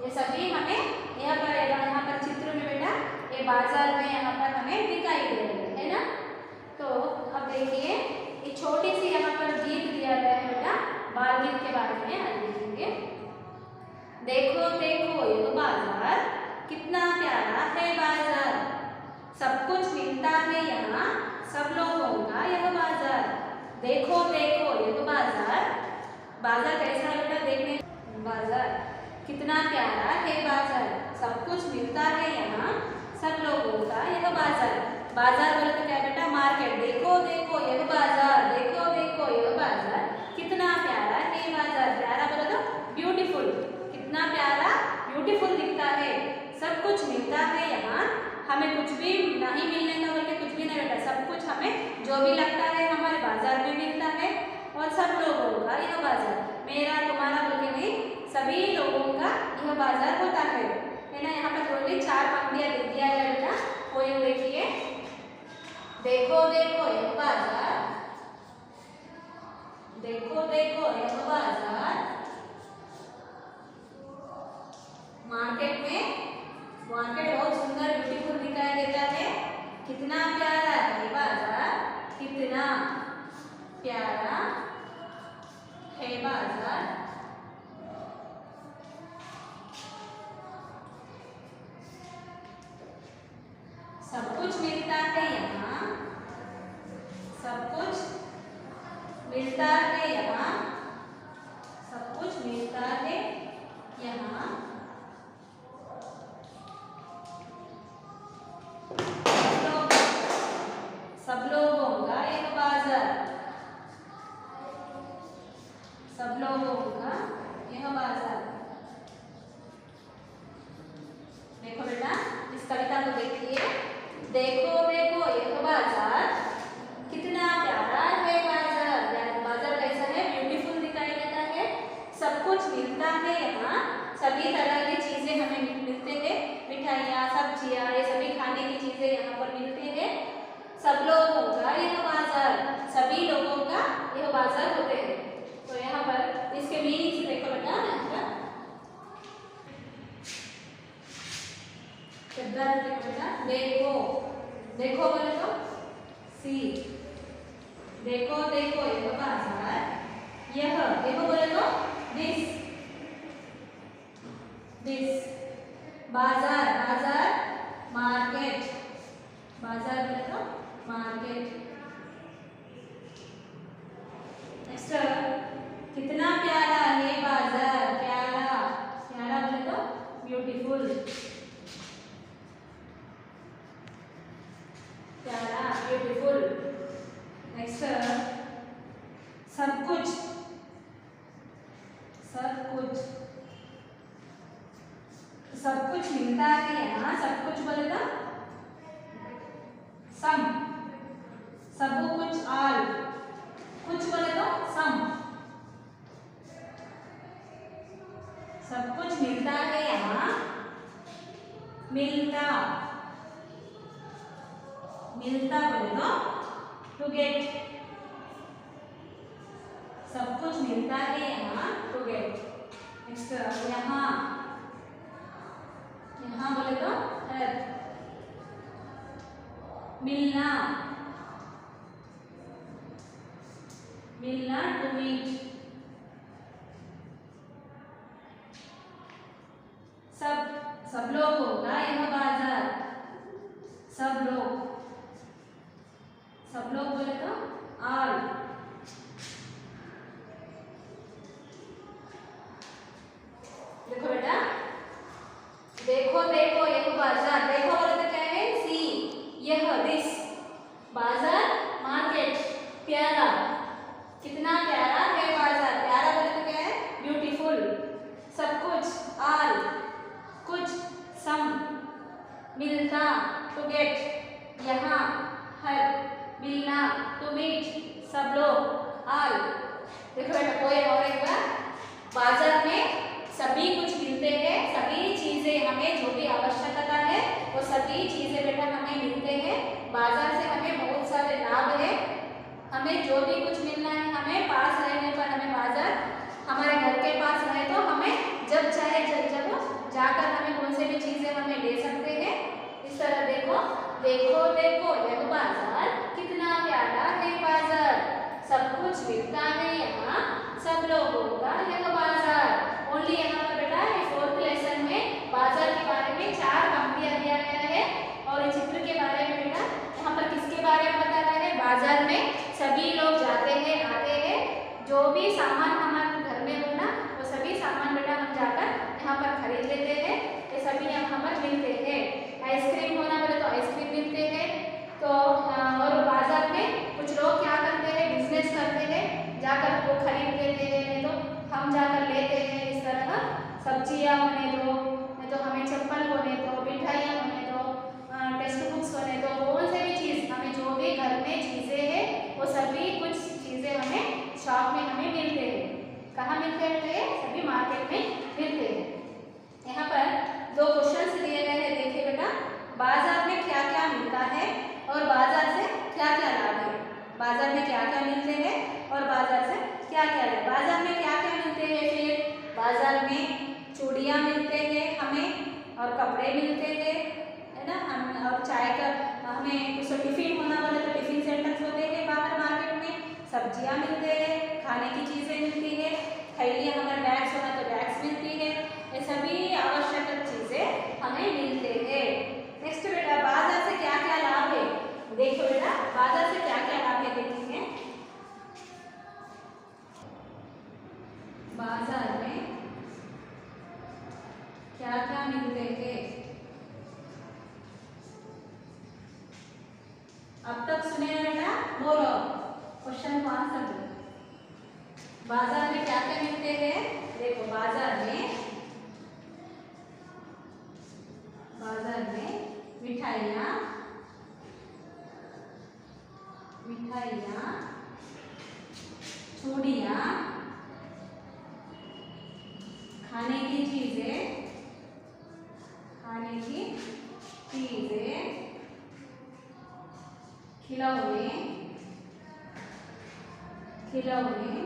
ये सभी हमें यहाँ पर चित्र में बेटा ये बाजार में यहाँ पर हमें दिखाई दे रही है ना। तो अब देखिए ये छोटी सी यहाँ पर गीत दिया गया है बेटा, बाल गीत के बारे में आज देखेंगे। देखो देखो ये तो बाजार, कितना प्यारा है बाजार, सब कुछ मिलता है यहाँ, सब लोगों का यह बाजार। देखो देखो ये तो बाजार। बाजार कैसा है बेटा देखने? बाजार कितना प्यारा है बाजार, सब कुछ मिलता है यहाँ सब लोगों का। यह बाजार, बाजार बोले तो क्या बेटा? मार्केट। देखो देखो यह बाजार, देखो देखो यह बाजार, कितना प्यारा है बाजार। प्यारा बोले तो ब्यूटीफुल, कितना प्यारा ब्यूटीफुल दिखता है। सब कुछ मिलता है यहाँ, हमें कुछ भी नहीं मिलने का बोल के कुछ भी नहीं बेटा, सब कुछ हमें जो भी लगता है हमारे बाजार में मिलता है। और सब लोगों का यह बाजार, मेरा तुम्हारा बोल के नहीं, सभी लोगों का यह बाजार होता है ना। यहाँ पर थोड़ी 4 पंक्तियां दे दिया है बेटा, पोएम देखिए। देखो देखो यह बाजार, देखो देखो यह बाजार, मार्केट में, मार्केट बहुत सुंदर ब्यूटीफुल दिखाई देता है। कितना प्यारा है बाजार, कितना प्यारा है बाजार। सब कुछ मिलता है यहाँ, सब कुछ मिलता है यहाँ, सब कुछ मिलता है यहाँ। सब लोगों का एक बाजार, सब लोगों का यह बाजार। देखो बेटा इस कविता को देखिए। देखो देखो यह बाजार, कितना प्यारा है बाजार। बाजार कैसा है? ब्यूटीफुल दिखाई देता है। सब कुछ मिलता है यहाँ, सभी तरह की चीजें हमें मिलते हैं। मिठाइयाँ, सब्जियाँ, ये सभी खाने की चीजें यहाँ पर मिलती है। सब लोगों का यह बाजार, सभी लोगों का यह बाजार होते हैं। तो यहाँ पर इसके मीनिंग से देखो बेटा, देखो देखो बोले तो सी, देखो देखो यह बाजार, यह देखो बोले तो दिस, दिस बाजार, बाजार मार्केट, बाजार बोले तो मार्केट। नेक्स्ट, कितना प्यारा है बाजार, प्यारा, प्यारा बोले तो ब्यूटीफुल, प्यारा ब्यूटीफुल। नेक्स्ट, सब कुछ, सब कुछ, सब कुछ मिलता है यहाँ। सब कुछ बोले तो सम, सब कुछ, ऑल, कुछ बोले तो सम, सब कुछ मिलता है यहाँ। मिलता, मिलता बोले तो टू गेट, सब कुछ मिलता है यहाँ, टू गेट। नेक्स्ट, यहाँ, यहाँ बोले तो हेल्प, मिलना, मिलना टू मीट। सब, सब लोगों का यह बाजार, सब लोग, सब लोग बोले तो ऑल। देखो बेटा, देखो देखो यह बाजार, देखो बोले तो क्या है? सी, यह, दिस, बाजार मार्केट, प्यारा, कितना प्यारा है बाजार। प्यारा बोले तो क्या है? ब्यूटीफुल। सब कुछ, ऑल, कुछ, सम, मिलता, टू गेट, यहाँ, हर, मिलना, टू मीट, सब लोग, ऑल। देखो बेटा कोई और एक बार, बाजार में सभी कुछ मिलते हैं, सभी चीजें हमें जो भी आवश्यकता है वो सभी चीजें बेटा हमें मिलते हैं। बाजार से हमें बहुत सारे लाभ है। हमें जो भी कुछ मिलना है, हमें पास रहने पर, हमें बाजार हमारे घर के पास रहे तो हमें जब चाहे जब जाकर हमें कौन से भी चीजें हमें ले सकते हैं। इस तरह देखो, देखो देखो यह बाजार, कितना प्यारा है बाजार, सब कुछ मिलता है यहाँ, सब लोगों का यह बाजार। ओनली यहाँ पर बेटा 4th लेसन में बाजार के बारे में 4 पंक्तियां दिया गया है। और चित्र के बारे में बेटा यहाँ पर किसके बारे में बता रहा है? बाजार में सभी लोग जाते हैं सब्जियां होने दो, नहीं तो हमें चप्पल होने दो, मिठाइयाँ होने दो, टेक्स्ट बुक्स होने दो, कौन से भी चीज़ हमें जो भी घर में चीज़ें हैं वो सभी कुछ चीज़ें हमें शॉप में हमें मिलते हैं। कहाँ मिलते हैं? सभी मार्केट में मिलते हैं। यहाँ पर दो क्वेश्चंस दिए गए हैं, देखिए बेटा। बाजार में क्या क्या मिलता है और बाजार से क्या क्या लाभ है। बाजार में क्या क्या मिलते हैं और बाजार से क्या क्या लाभ। बाजार में क्या क्या मिलते हैं? फिर बाजार में चूड़ियाँ मिलते हैं हमें और कपड़े मिलते हैं, है ना। हम और चाय का हमें कुछ टिफिन होना बोले तो टिफिन सेंटर्स होते हैं बाहर मार्केट में। सब्जियाँ मिलते हैं, खाने की चीज़ें मिलती है, थैलियाँ हमारे बैग्स होना तो बैग्स मिलती है। ये सभी आवश्यक चीज़ें हमें मिलते हैं। नेक्स्ट बेटा, बाजार से क्या क्या लाभ है। देखो बेटा, बाजार से क्या क्या लाभ है देखेंगे। बाजार में क्या क्या मिलते हैं। अब तक सुने बेटा, बोलो क्वेश्चन को आंसर दो। बाजार में क्या क्या मिलते हैं। देखो बाजार में मिठाइयाँ चूड़ियाँ, खाने की चीजें, खिलौने,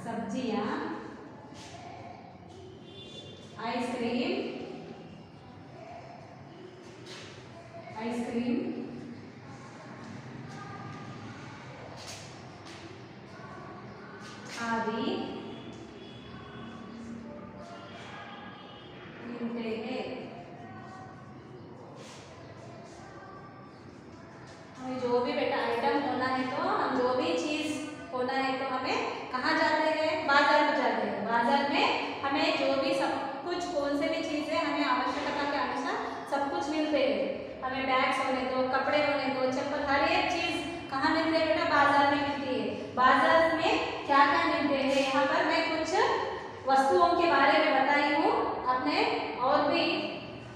सब्जियाँ, आइसक्रीम, आदि मिलते हैं। हमें जो भी बेटा आइटम होना है तो हम जो भी चीज़ होना है तो हमें कहाँ जाते हैं? बाजार में जाते हैं। बाजार में हमें जो भी सब कुछ कौन से भी चीज़ें हमें आवश्यकता के अनुसार सब कुछ मिलते हैं। हमें बैग्स होने दो, कपड़े होने दो, चप्पल, हर एक चीज़ कहाँ मिलते हैं बेटा? बाजार में मिलती है। बाजार में क्या क्या मिलते हैं, यहाँ पर मैं कुछ वस्तुओं के बारे में बताई हूँ। अपने और भी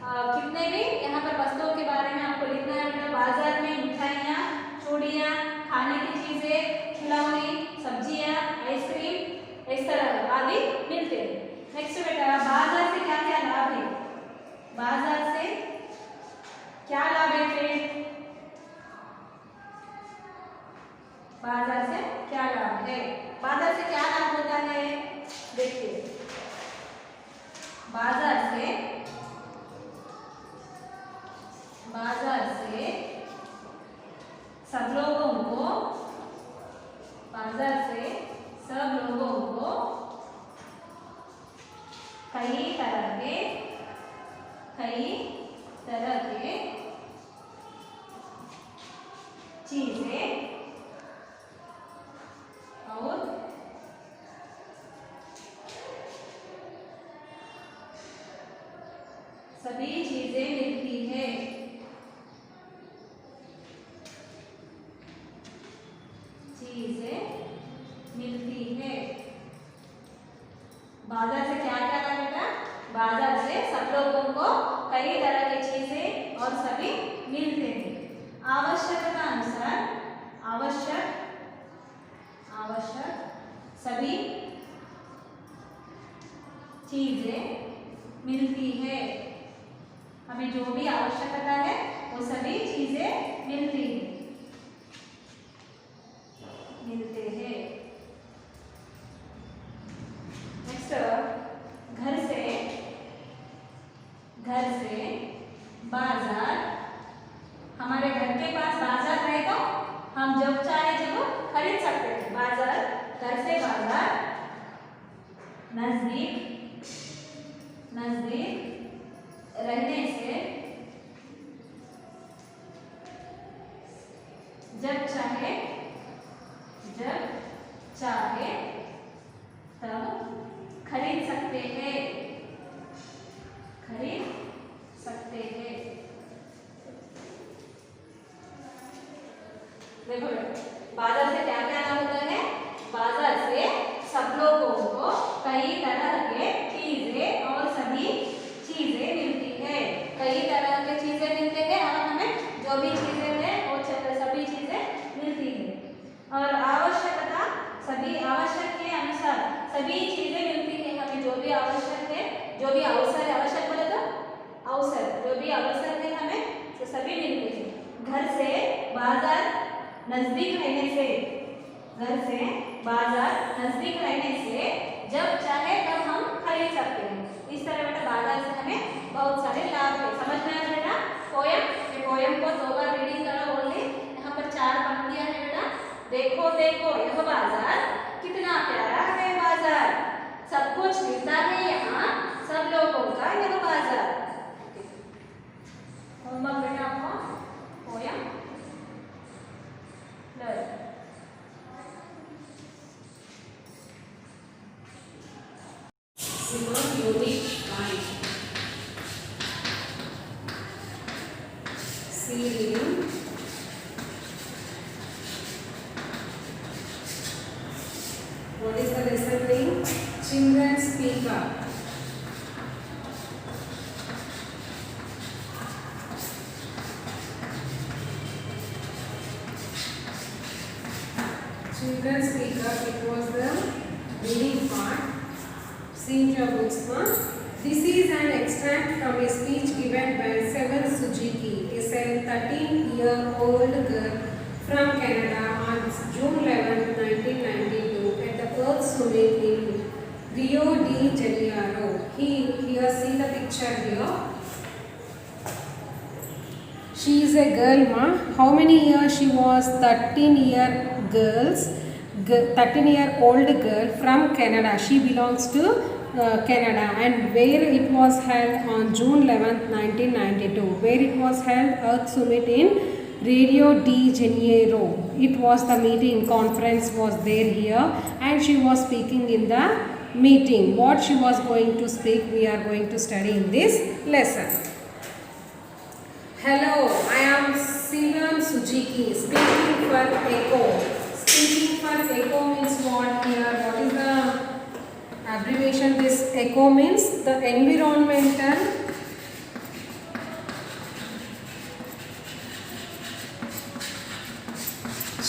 कितने भी यहाँ पर वस्तुओं के बारे में आपको लिखना है बेटा। बाजार में मिठाइयाँ, चूड़ियाँ, खाने की चीज़ें, खिलौने, सब्जियाँ, आइसक्रीम, इस तरह आदि मिलते हैं। नेक्स्ट बेटा, बाजार से क्या क्या लाभ है। बाजार से क्या लाभ है फिर? बाजार से क्या लाभ है? बाजार से क्या लाभ होता है? देखिए, बाजार से सब लोगों को कई तरह के चीजें और सभी चीजें मिलती है। बाजार से क्या क्या लाभ बेटा? बाजार से सब लोगों को कई तरह की चीजें और सभी मिलते हैं। आवश्यकता अनुसार आवश्यक सभी चीजें मिलती है। हमें जो भी आवश्यकता है वो सभी चीजें मिलते हैं। नेक्स्ट, घर से बाजार। हमारे घर के पास बाजार है तो हम जब चाहे जब खरीद सकते हैं। बाजार, घर से बाजार, नजदीक रहने से जब चाहे तब खरीद सकते हैं। देखो बाजार से क्या क्या जो भी अवसर है, आवश्यक बोले तो अवसर, जो भी अवसर है हमें तो सभी मिलते हैं। घर से बाजार नजदीक रहने से, घर से बाजार नजदीक रहने से जब चाहे तब हम खरीद सकते हैं। इस तरह बेटा बाजार से हमें बहुत सारे लाभ है। समझ में आ रहा है ना पोयम? ये पोयम को 2 बार रीडिंग करो ओनली। यहाँ पर 4 पंक्तियां है बेटा। देखो देखो यह बाजार कितना प्यारा है, बाजार सब कुछ मिलता है यहाँ, सब लोगों का यह बाजार। होमवर्क बेटा आपको poem learn. Unit 5. See reading. What is the lesson name? Children speak up. Children speak up. It was the reading part. See your books, ma. This is an extract from a speech given by Seven Suzuki, a 13-year-old girl from Canada on June 11, 1992 at the Earth Summit in Rio de Janeiro. Here, see the picture here. She is a girl, ma. How many years she was? 13-year-old girl from Canada. She belongs to Canada, and where it was held on June 11, 1992. Where it was held, Earth Summit in Rio de Janeiro. It was the meeting, conference was there here, and she was speaking in the meeting. What she was going to speak, we are going to study in this lesson. Hello, I am Seven Suzuki, speaking for ECHO. Speaking for ECHO means what here? What is the abbreviation? This ECHO means the Environmental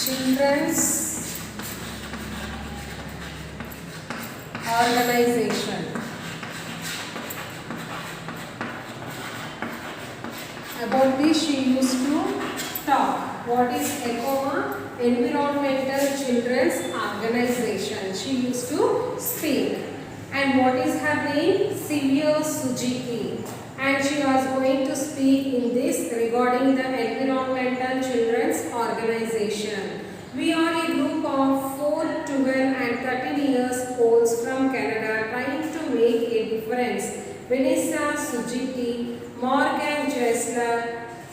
Children's Organization. About this she used to talk. What is ECHO? Environmental Children's Organization. She used to speak. And what is her name? Seven Suzuki. And she was going to speak in this regarding the Environmental Children's Organization. We are a group of 4, 12 and 13 years olds from Canada trying to make a difference. Vanessa Suzuki, Morgan Dressler,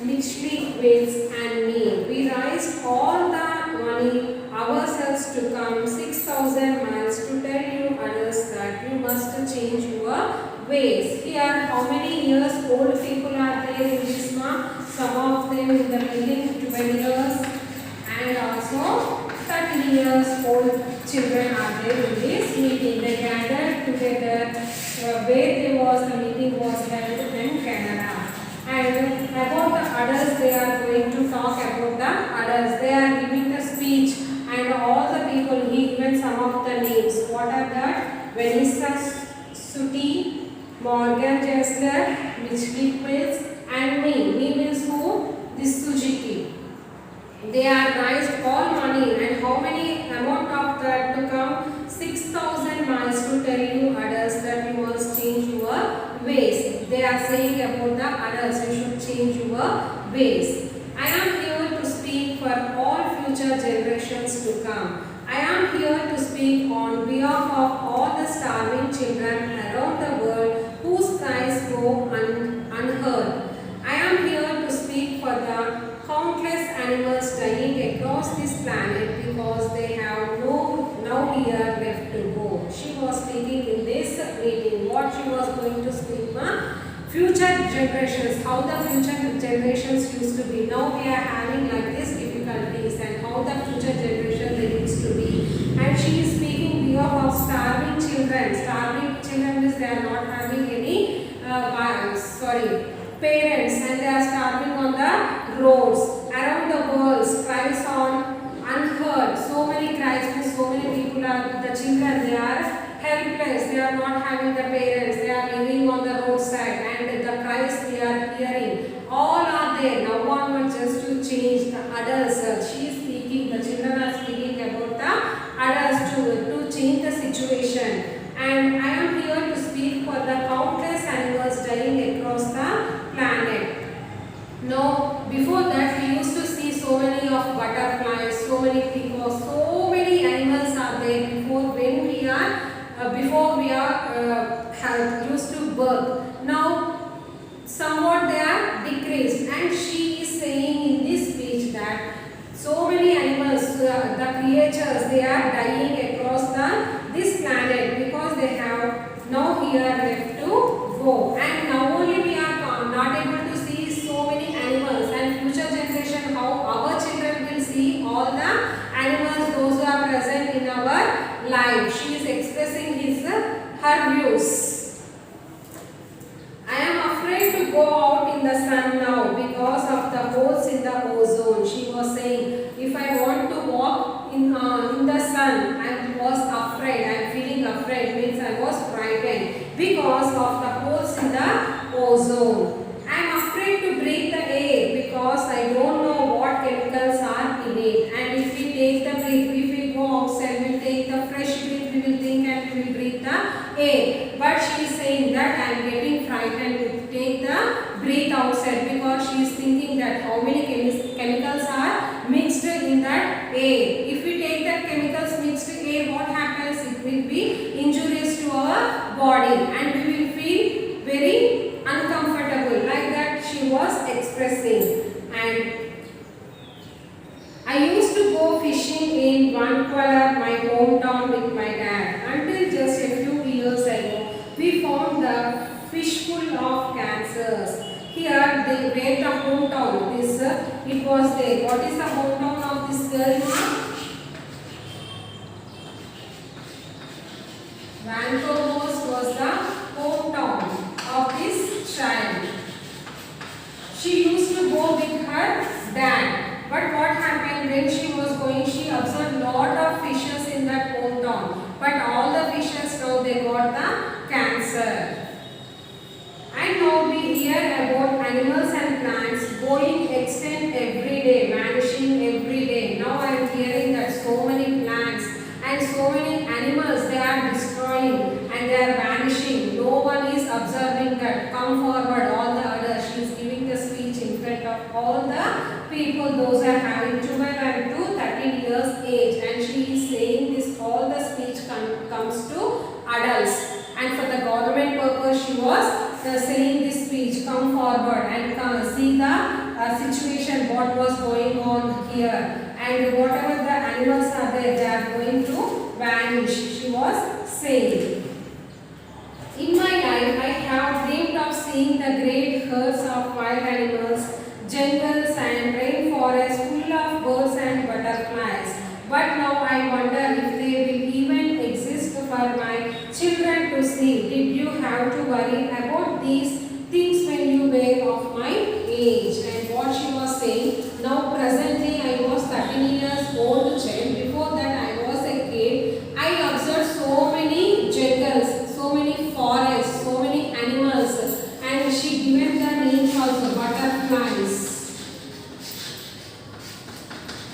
Mitchell Quails and me. We raised all the money ourselves to come 6,000 miles to tell you others that you must change your ways. Here, how many years old people are there in this month? Some of them in the meeting 12 years and also 30 years old children are there in this meeting. They gathered together where the meeting was held in Canada. And about the adults, they are going to talk about the adults. They are giving the speech and all the people, he given some of the names. What are that? Vanessa Suzuki, Morgan Dressler, Mitchell Quails and me. Me means who? This Suzuki. They are raised all money, and how many amount of that to come? 6,000 miles to tell you adults that you must change your ways. They are saying about the adults, you should change your ways. I am here to speak for all future generations to come. I am here to speak on behalf of all the starving children around the world whose cries go unheard. I am here to speak for the countless animals dying across this planet because they have no year left to go. She was speaking in this meeting. What she was going to speak? Future generations, how the future generations used to be. Now we are having like these difficulties, and how the future generation they used to be. And she is speaking behalf of starving children. Starving children means they are not having any parents, and they are starving on the roads around the world. Cries on unheard. So many cries, so many people are, the children, they are helpless, they are not having the parents, they are living on the roadside, and the cries we are hearing, all are there. Now onwards just to change the adults. She is speaking, the children are speaking about the adults to change the situation. And I am here to speak for the countless animals dying across the planet. Now, before that, we used to see so many of butterflies, so many peacocks, so many animals are there before we are have used to birth. Now, somewhat they are decreased, and she is saying in this speech that so many animals, the creatures, they are dying across this planet because they have now here left to go. And now only we are not able to see so many animals, and future generation, how our children will see all the animals, those who are present in our life. She is expressing her views. I am afraid to go out in the sun now because of the holes in the ozone. She was saying, if I want to walk in the sun, I was afraid. I am feeling afraid, means I was frightened because of the holes in the ozone. I am afraid to breathe the air because I don't know what chemicals are in it. And if we take the breath, if we go outside, we will take the fresh breath, we will think and we will breathe the air. But she is saying that I am getting frightened to take the breath outside because she is thinking that how many chemicals are mixed in that air. If we take that chemicals mixed air, what happens? It will be injurious to our body and we will feel very uncomfortable. Like that she was expressing. And I used to go fishing in Vankwalar, my hometown, with my dad. Until just a few years ago, we found the fish full of cancers. Here, they where the hometown. It was there. What is the hometown of this girl? Vancouver was the hometown of this child. She used to go with her dad. But what happened when she was going? She observed lot of fishes in that hometown. But all the fishes now they got the cancer. And now we hear about animals and plants going extinct every day, vanishing every day. Now I am hearing that so many plants and so many animals they are destroying and they are vanishing. No one is observing that. Come forward, all the others. She is giving the speech in front of all the people, those are having 12 and to 13 years age, and she is saying this. All the speech comes to adults, and for the government purpose, she was saying this speech. Come forward and come see the situation, what was going on here, and whatever the animals are there, they are going to vanish. She was saying. In my life, I have dreamed of seeing the great herds of wild animals, jungles and rainforests full of birds and butterflies. But now I wonder if they will even exist for my children to see. Did you have to worry about these things when you were of my age? And what she was saying, now presently I was 13 years old child. Before that I was a kid. I observed so many jungles, so many forests, so many animals, and she given the names also butterflies.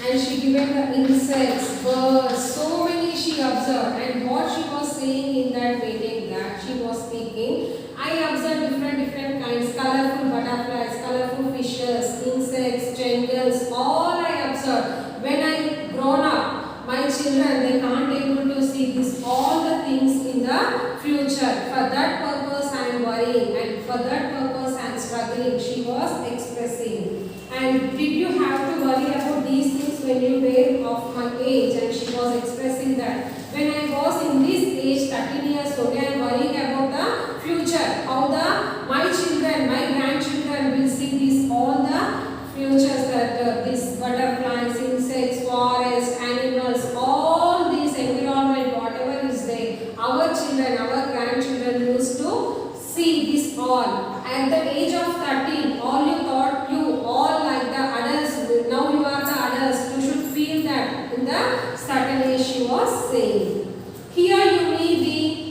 And she given the insects, birds, so many she observed. And what she was saying in that meeting, that she was speaking, I observed different kinds, colorful butterflies, colorful fishes, insects, jungles, all I observed. When I grown up, my children, they can't able to see this, all the things in the future. For that purpose I am worrying, and for that purpose I am struggling, she was expressing. And did you have to worry about these things when you were of my age? And she was expressing that. When I was in this age, 13 years old, I am worrying about the future. How my children, my grandchildren will see this, all the futures, that these butterflies, insects, forests, animals, all these environment, whatever is there. Our children, our grandchildren used to see this all. At the age of 13, all you thought you all like the adults. Now you are the adults. You should feel that in the certain age she was saying. Here you may be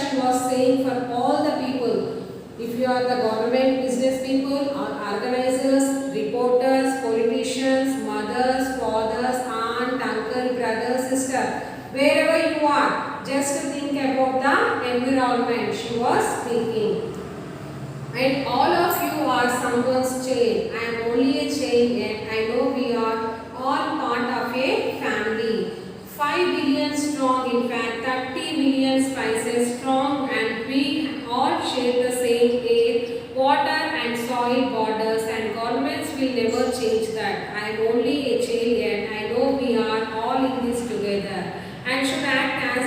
she was saying for all the people. If you are the government business people or organizers, reporters, politicians, mothers, fathers, aunt, uncle, brother, sister, wherever you are, just think about the environment she was thinking. And all of you are someone's child. I am only a child yet. I know we are all part of a family. 5 billion strong, in fact 30 million species strong, and we all share the same air, water and soil borders, and governments will never change that. I am only a child yet. I know we are all in this together and should act as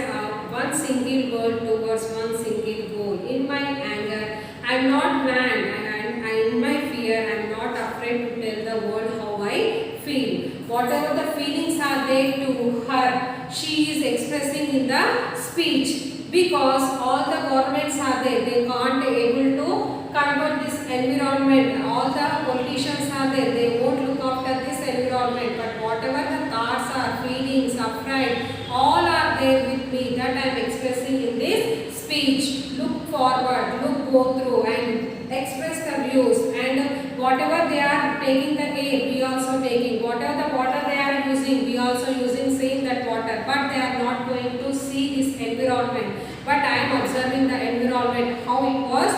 one single world towards one single goal. In my anger, I am not mad, and in my fear, I am not afraid to tell the world how I feel. Whatever the feelings are there to her, she is expressing in the speech, because all the governments are there. They can't able to convert this environment. All the politicians are there. They won't look after this environment. But whatever the thoughts are, feelings, pride, all are there with me that I am expressing in this speech. Look forward, go through and express the views, and whatever they are taking the air, we also taking. Whatever the water they are using, we also using same that water. But they are not going to see this environment. But I am observing the environment, how it was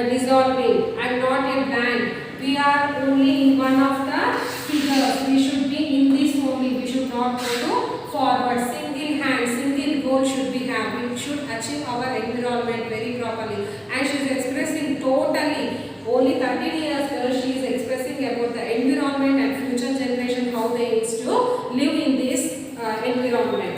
dissolving. I am not a bland. We are only in one of the figures. We should be in this only. We should not go to forward. Single hand, single goal should be have. We should achieve our environment very properly. And she is expressing totally, only 13 years girl, she is expressing about the environment and future generation, how they used to live in this environment.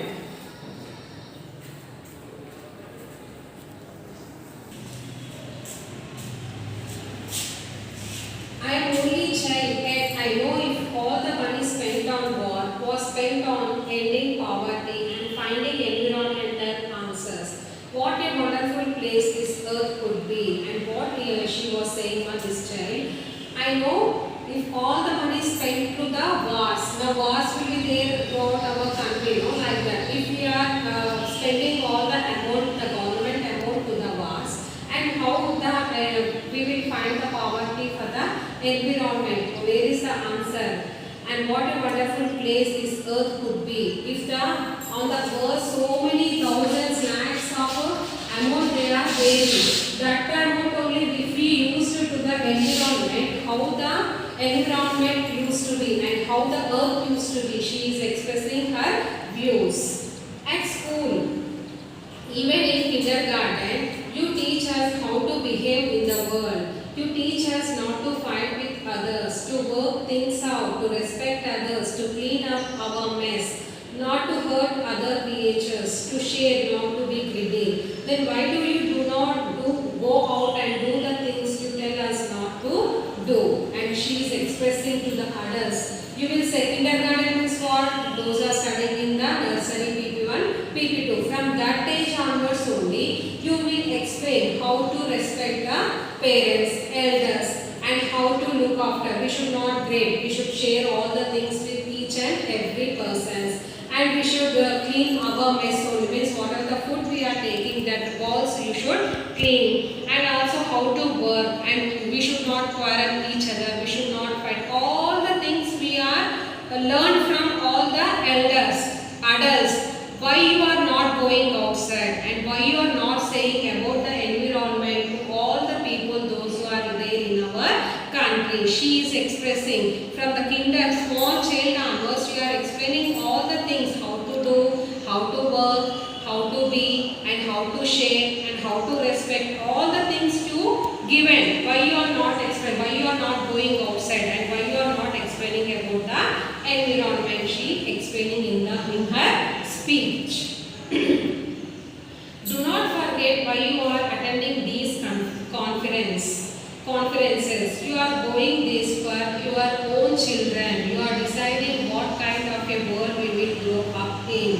I am only child, yet I know if all the money spent on war was spent on ending poverty and finding environmental answers, what a wonderful place this earth could be. And what she was saying on this child, I know if all the money spent to the wars will be there throughout our country, like that. If we are spending all the amount, the government amount to the wars, and how we will find the poverty for the environment. Where is the answer? And what a wonderful place this earth could be. If on the earth so many thousands, lakhs of amount they are there. That amount only if we used to the environment, how the environment used to be and how the earth used to be. She is expressing her views. At school, even in kindergarten, you teach us how to behave in the world. You teach us not to fight with others, to work things out, to respect others, to clean up our mess, not to hurt other creatures, to share, not to be greedy. Then why do you go out and do the things you tell us not to do? And she is expressing to the adults. You will say kindergarten means what? Those are studying in the nursery PP1, PP2. From that age onwards only, you will explain how to respect the parents, elders, and how to look after. We should not grade. We should share all the things with each and every person. And we should clean our mess only. Means whatever the food we are taking, that balls you should clean. And also how to work. And we should not quarrel each other. We should not fight. All the things we are learned from all the elders, adults. Why you are not going outside and why you are not saying about the environment to all the people, those who are there in our country. She is expressing from the small child onwards, you are explaining all the things, how to do, how to work, how to be and how to share and how to respect, all the things to given. Why you are not explaining, why you are not going outside and why you are not explaining about the environment. She explaining in her speech. Do not forget why you are attending these conferences. You are going this for your own children. You are deciding what kind of a world we will grow up in.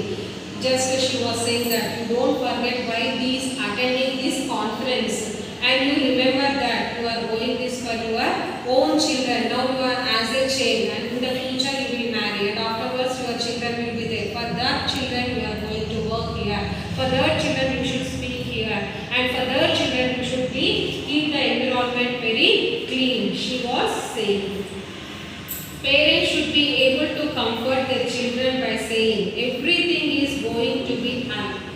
Just as she was saying that you don't forget why these attending this conference, and you remember that you are going this for your own children. Now you are as a child, and in the future you will marry, and afterwards your children will be there. For that children you are going to work here. For that children you should speak here. And keep the environment very clean, she was saying. Parents should be able to comfort their children by saying everything is going to be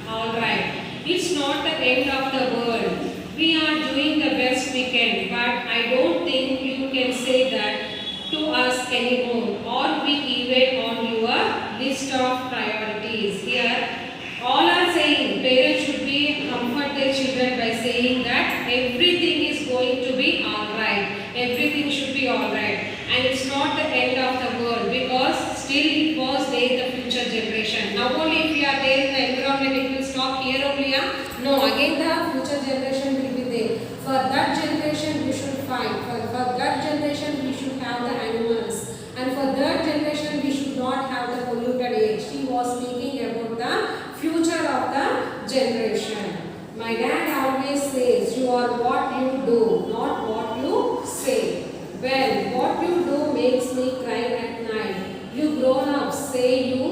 alright. It's not the end of the world. We are doing the best we can, but I don't think you can say that to us anymore or be even on your list of priorities. Here, all are saying parents should be comfort their children by saying that everything is going to be alright. Everything should be alright. And it's not the end of the world because still it was there in the future generation. Now only if we are there in the environment it will stop here only. No, again the future generation will be there. For that generation we should fight. For that generation we should have the animals. And for that generation we should not have the polluted air. She was speaking about the future of the generation. My dad always says you are what you do, not what you say. Well, what you do makes me cry at night. You grown-ups say you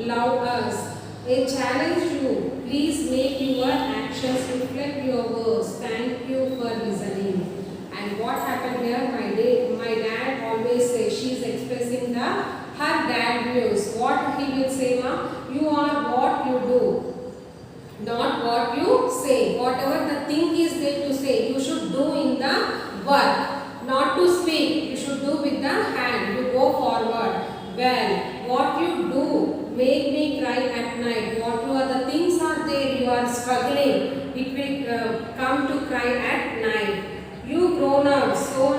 love us. I challenge you. Please make your actions reflect your words. Thank you for listening. And what happened here? My dad always says she is expressing her dad views. What he will say, ma? You are what you do, not what you say. Whatever the thing is there to say, you should do in the work. Not to speak, you should do with the hand, you go forward. Well, what you do make me cry at night. What are the things are there you are struggling, it will come to cry at night. You grown up, so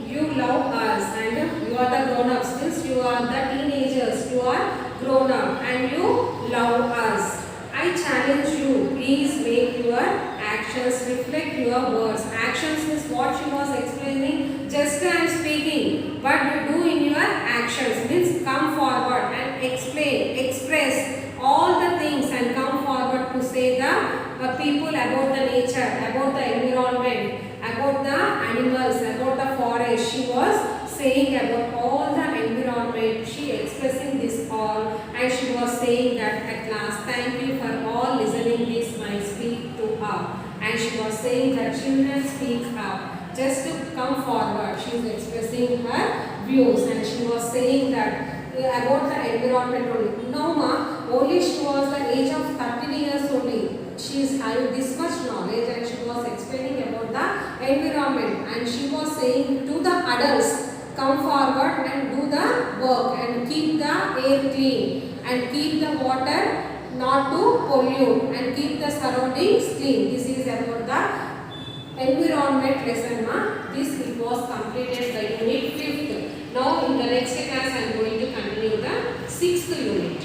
you love us and you are the grown ups. Since you are the teenagers, you are grown up and you love us. I challenge you, please make your actions reflect your words. Actions is what she was explaining. Just I am speaking, but you do in your actions. Means come forward and explain, express all the things and come forward to say the people about the nature, about the environment, about the animals, about the forest. She was saying about all the environment. She expressing this all and she was saying that at last, thank you for all listening this my speak to her. And she was saying that children speak up. Just to come forward, she is expressing her views and she was saying that about the environment only. No ma, only she was the age of 13 years only. She is having this much knowledge and she was explaining about the environment and she was saying to the adults, come forward and do the work and keep the air clean and keep the water not to pollute and keep the surroundings clean. This is about the environment lesson. This it was completed by unit 5th. Now in the next class I am going to continue the 6th unit.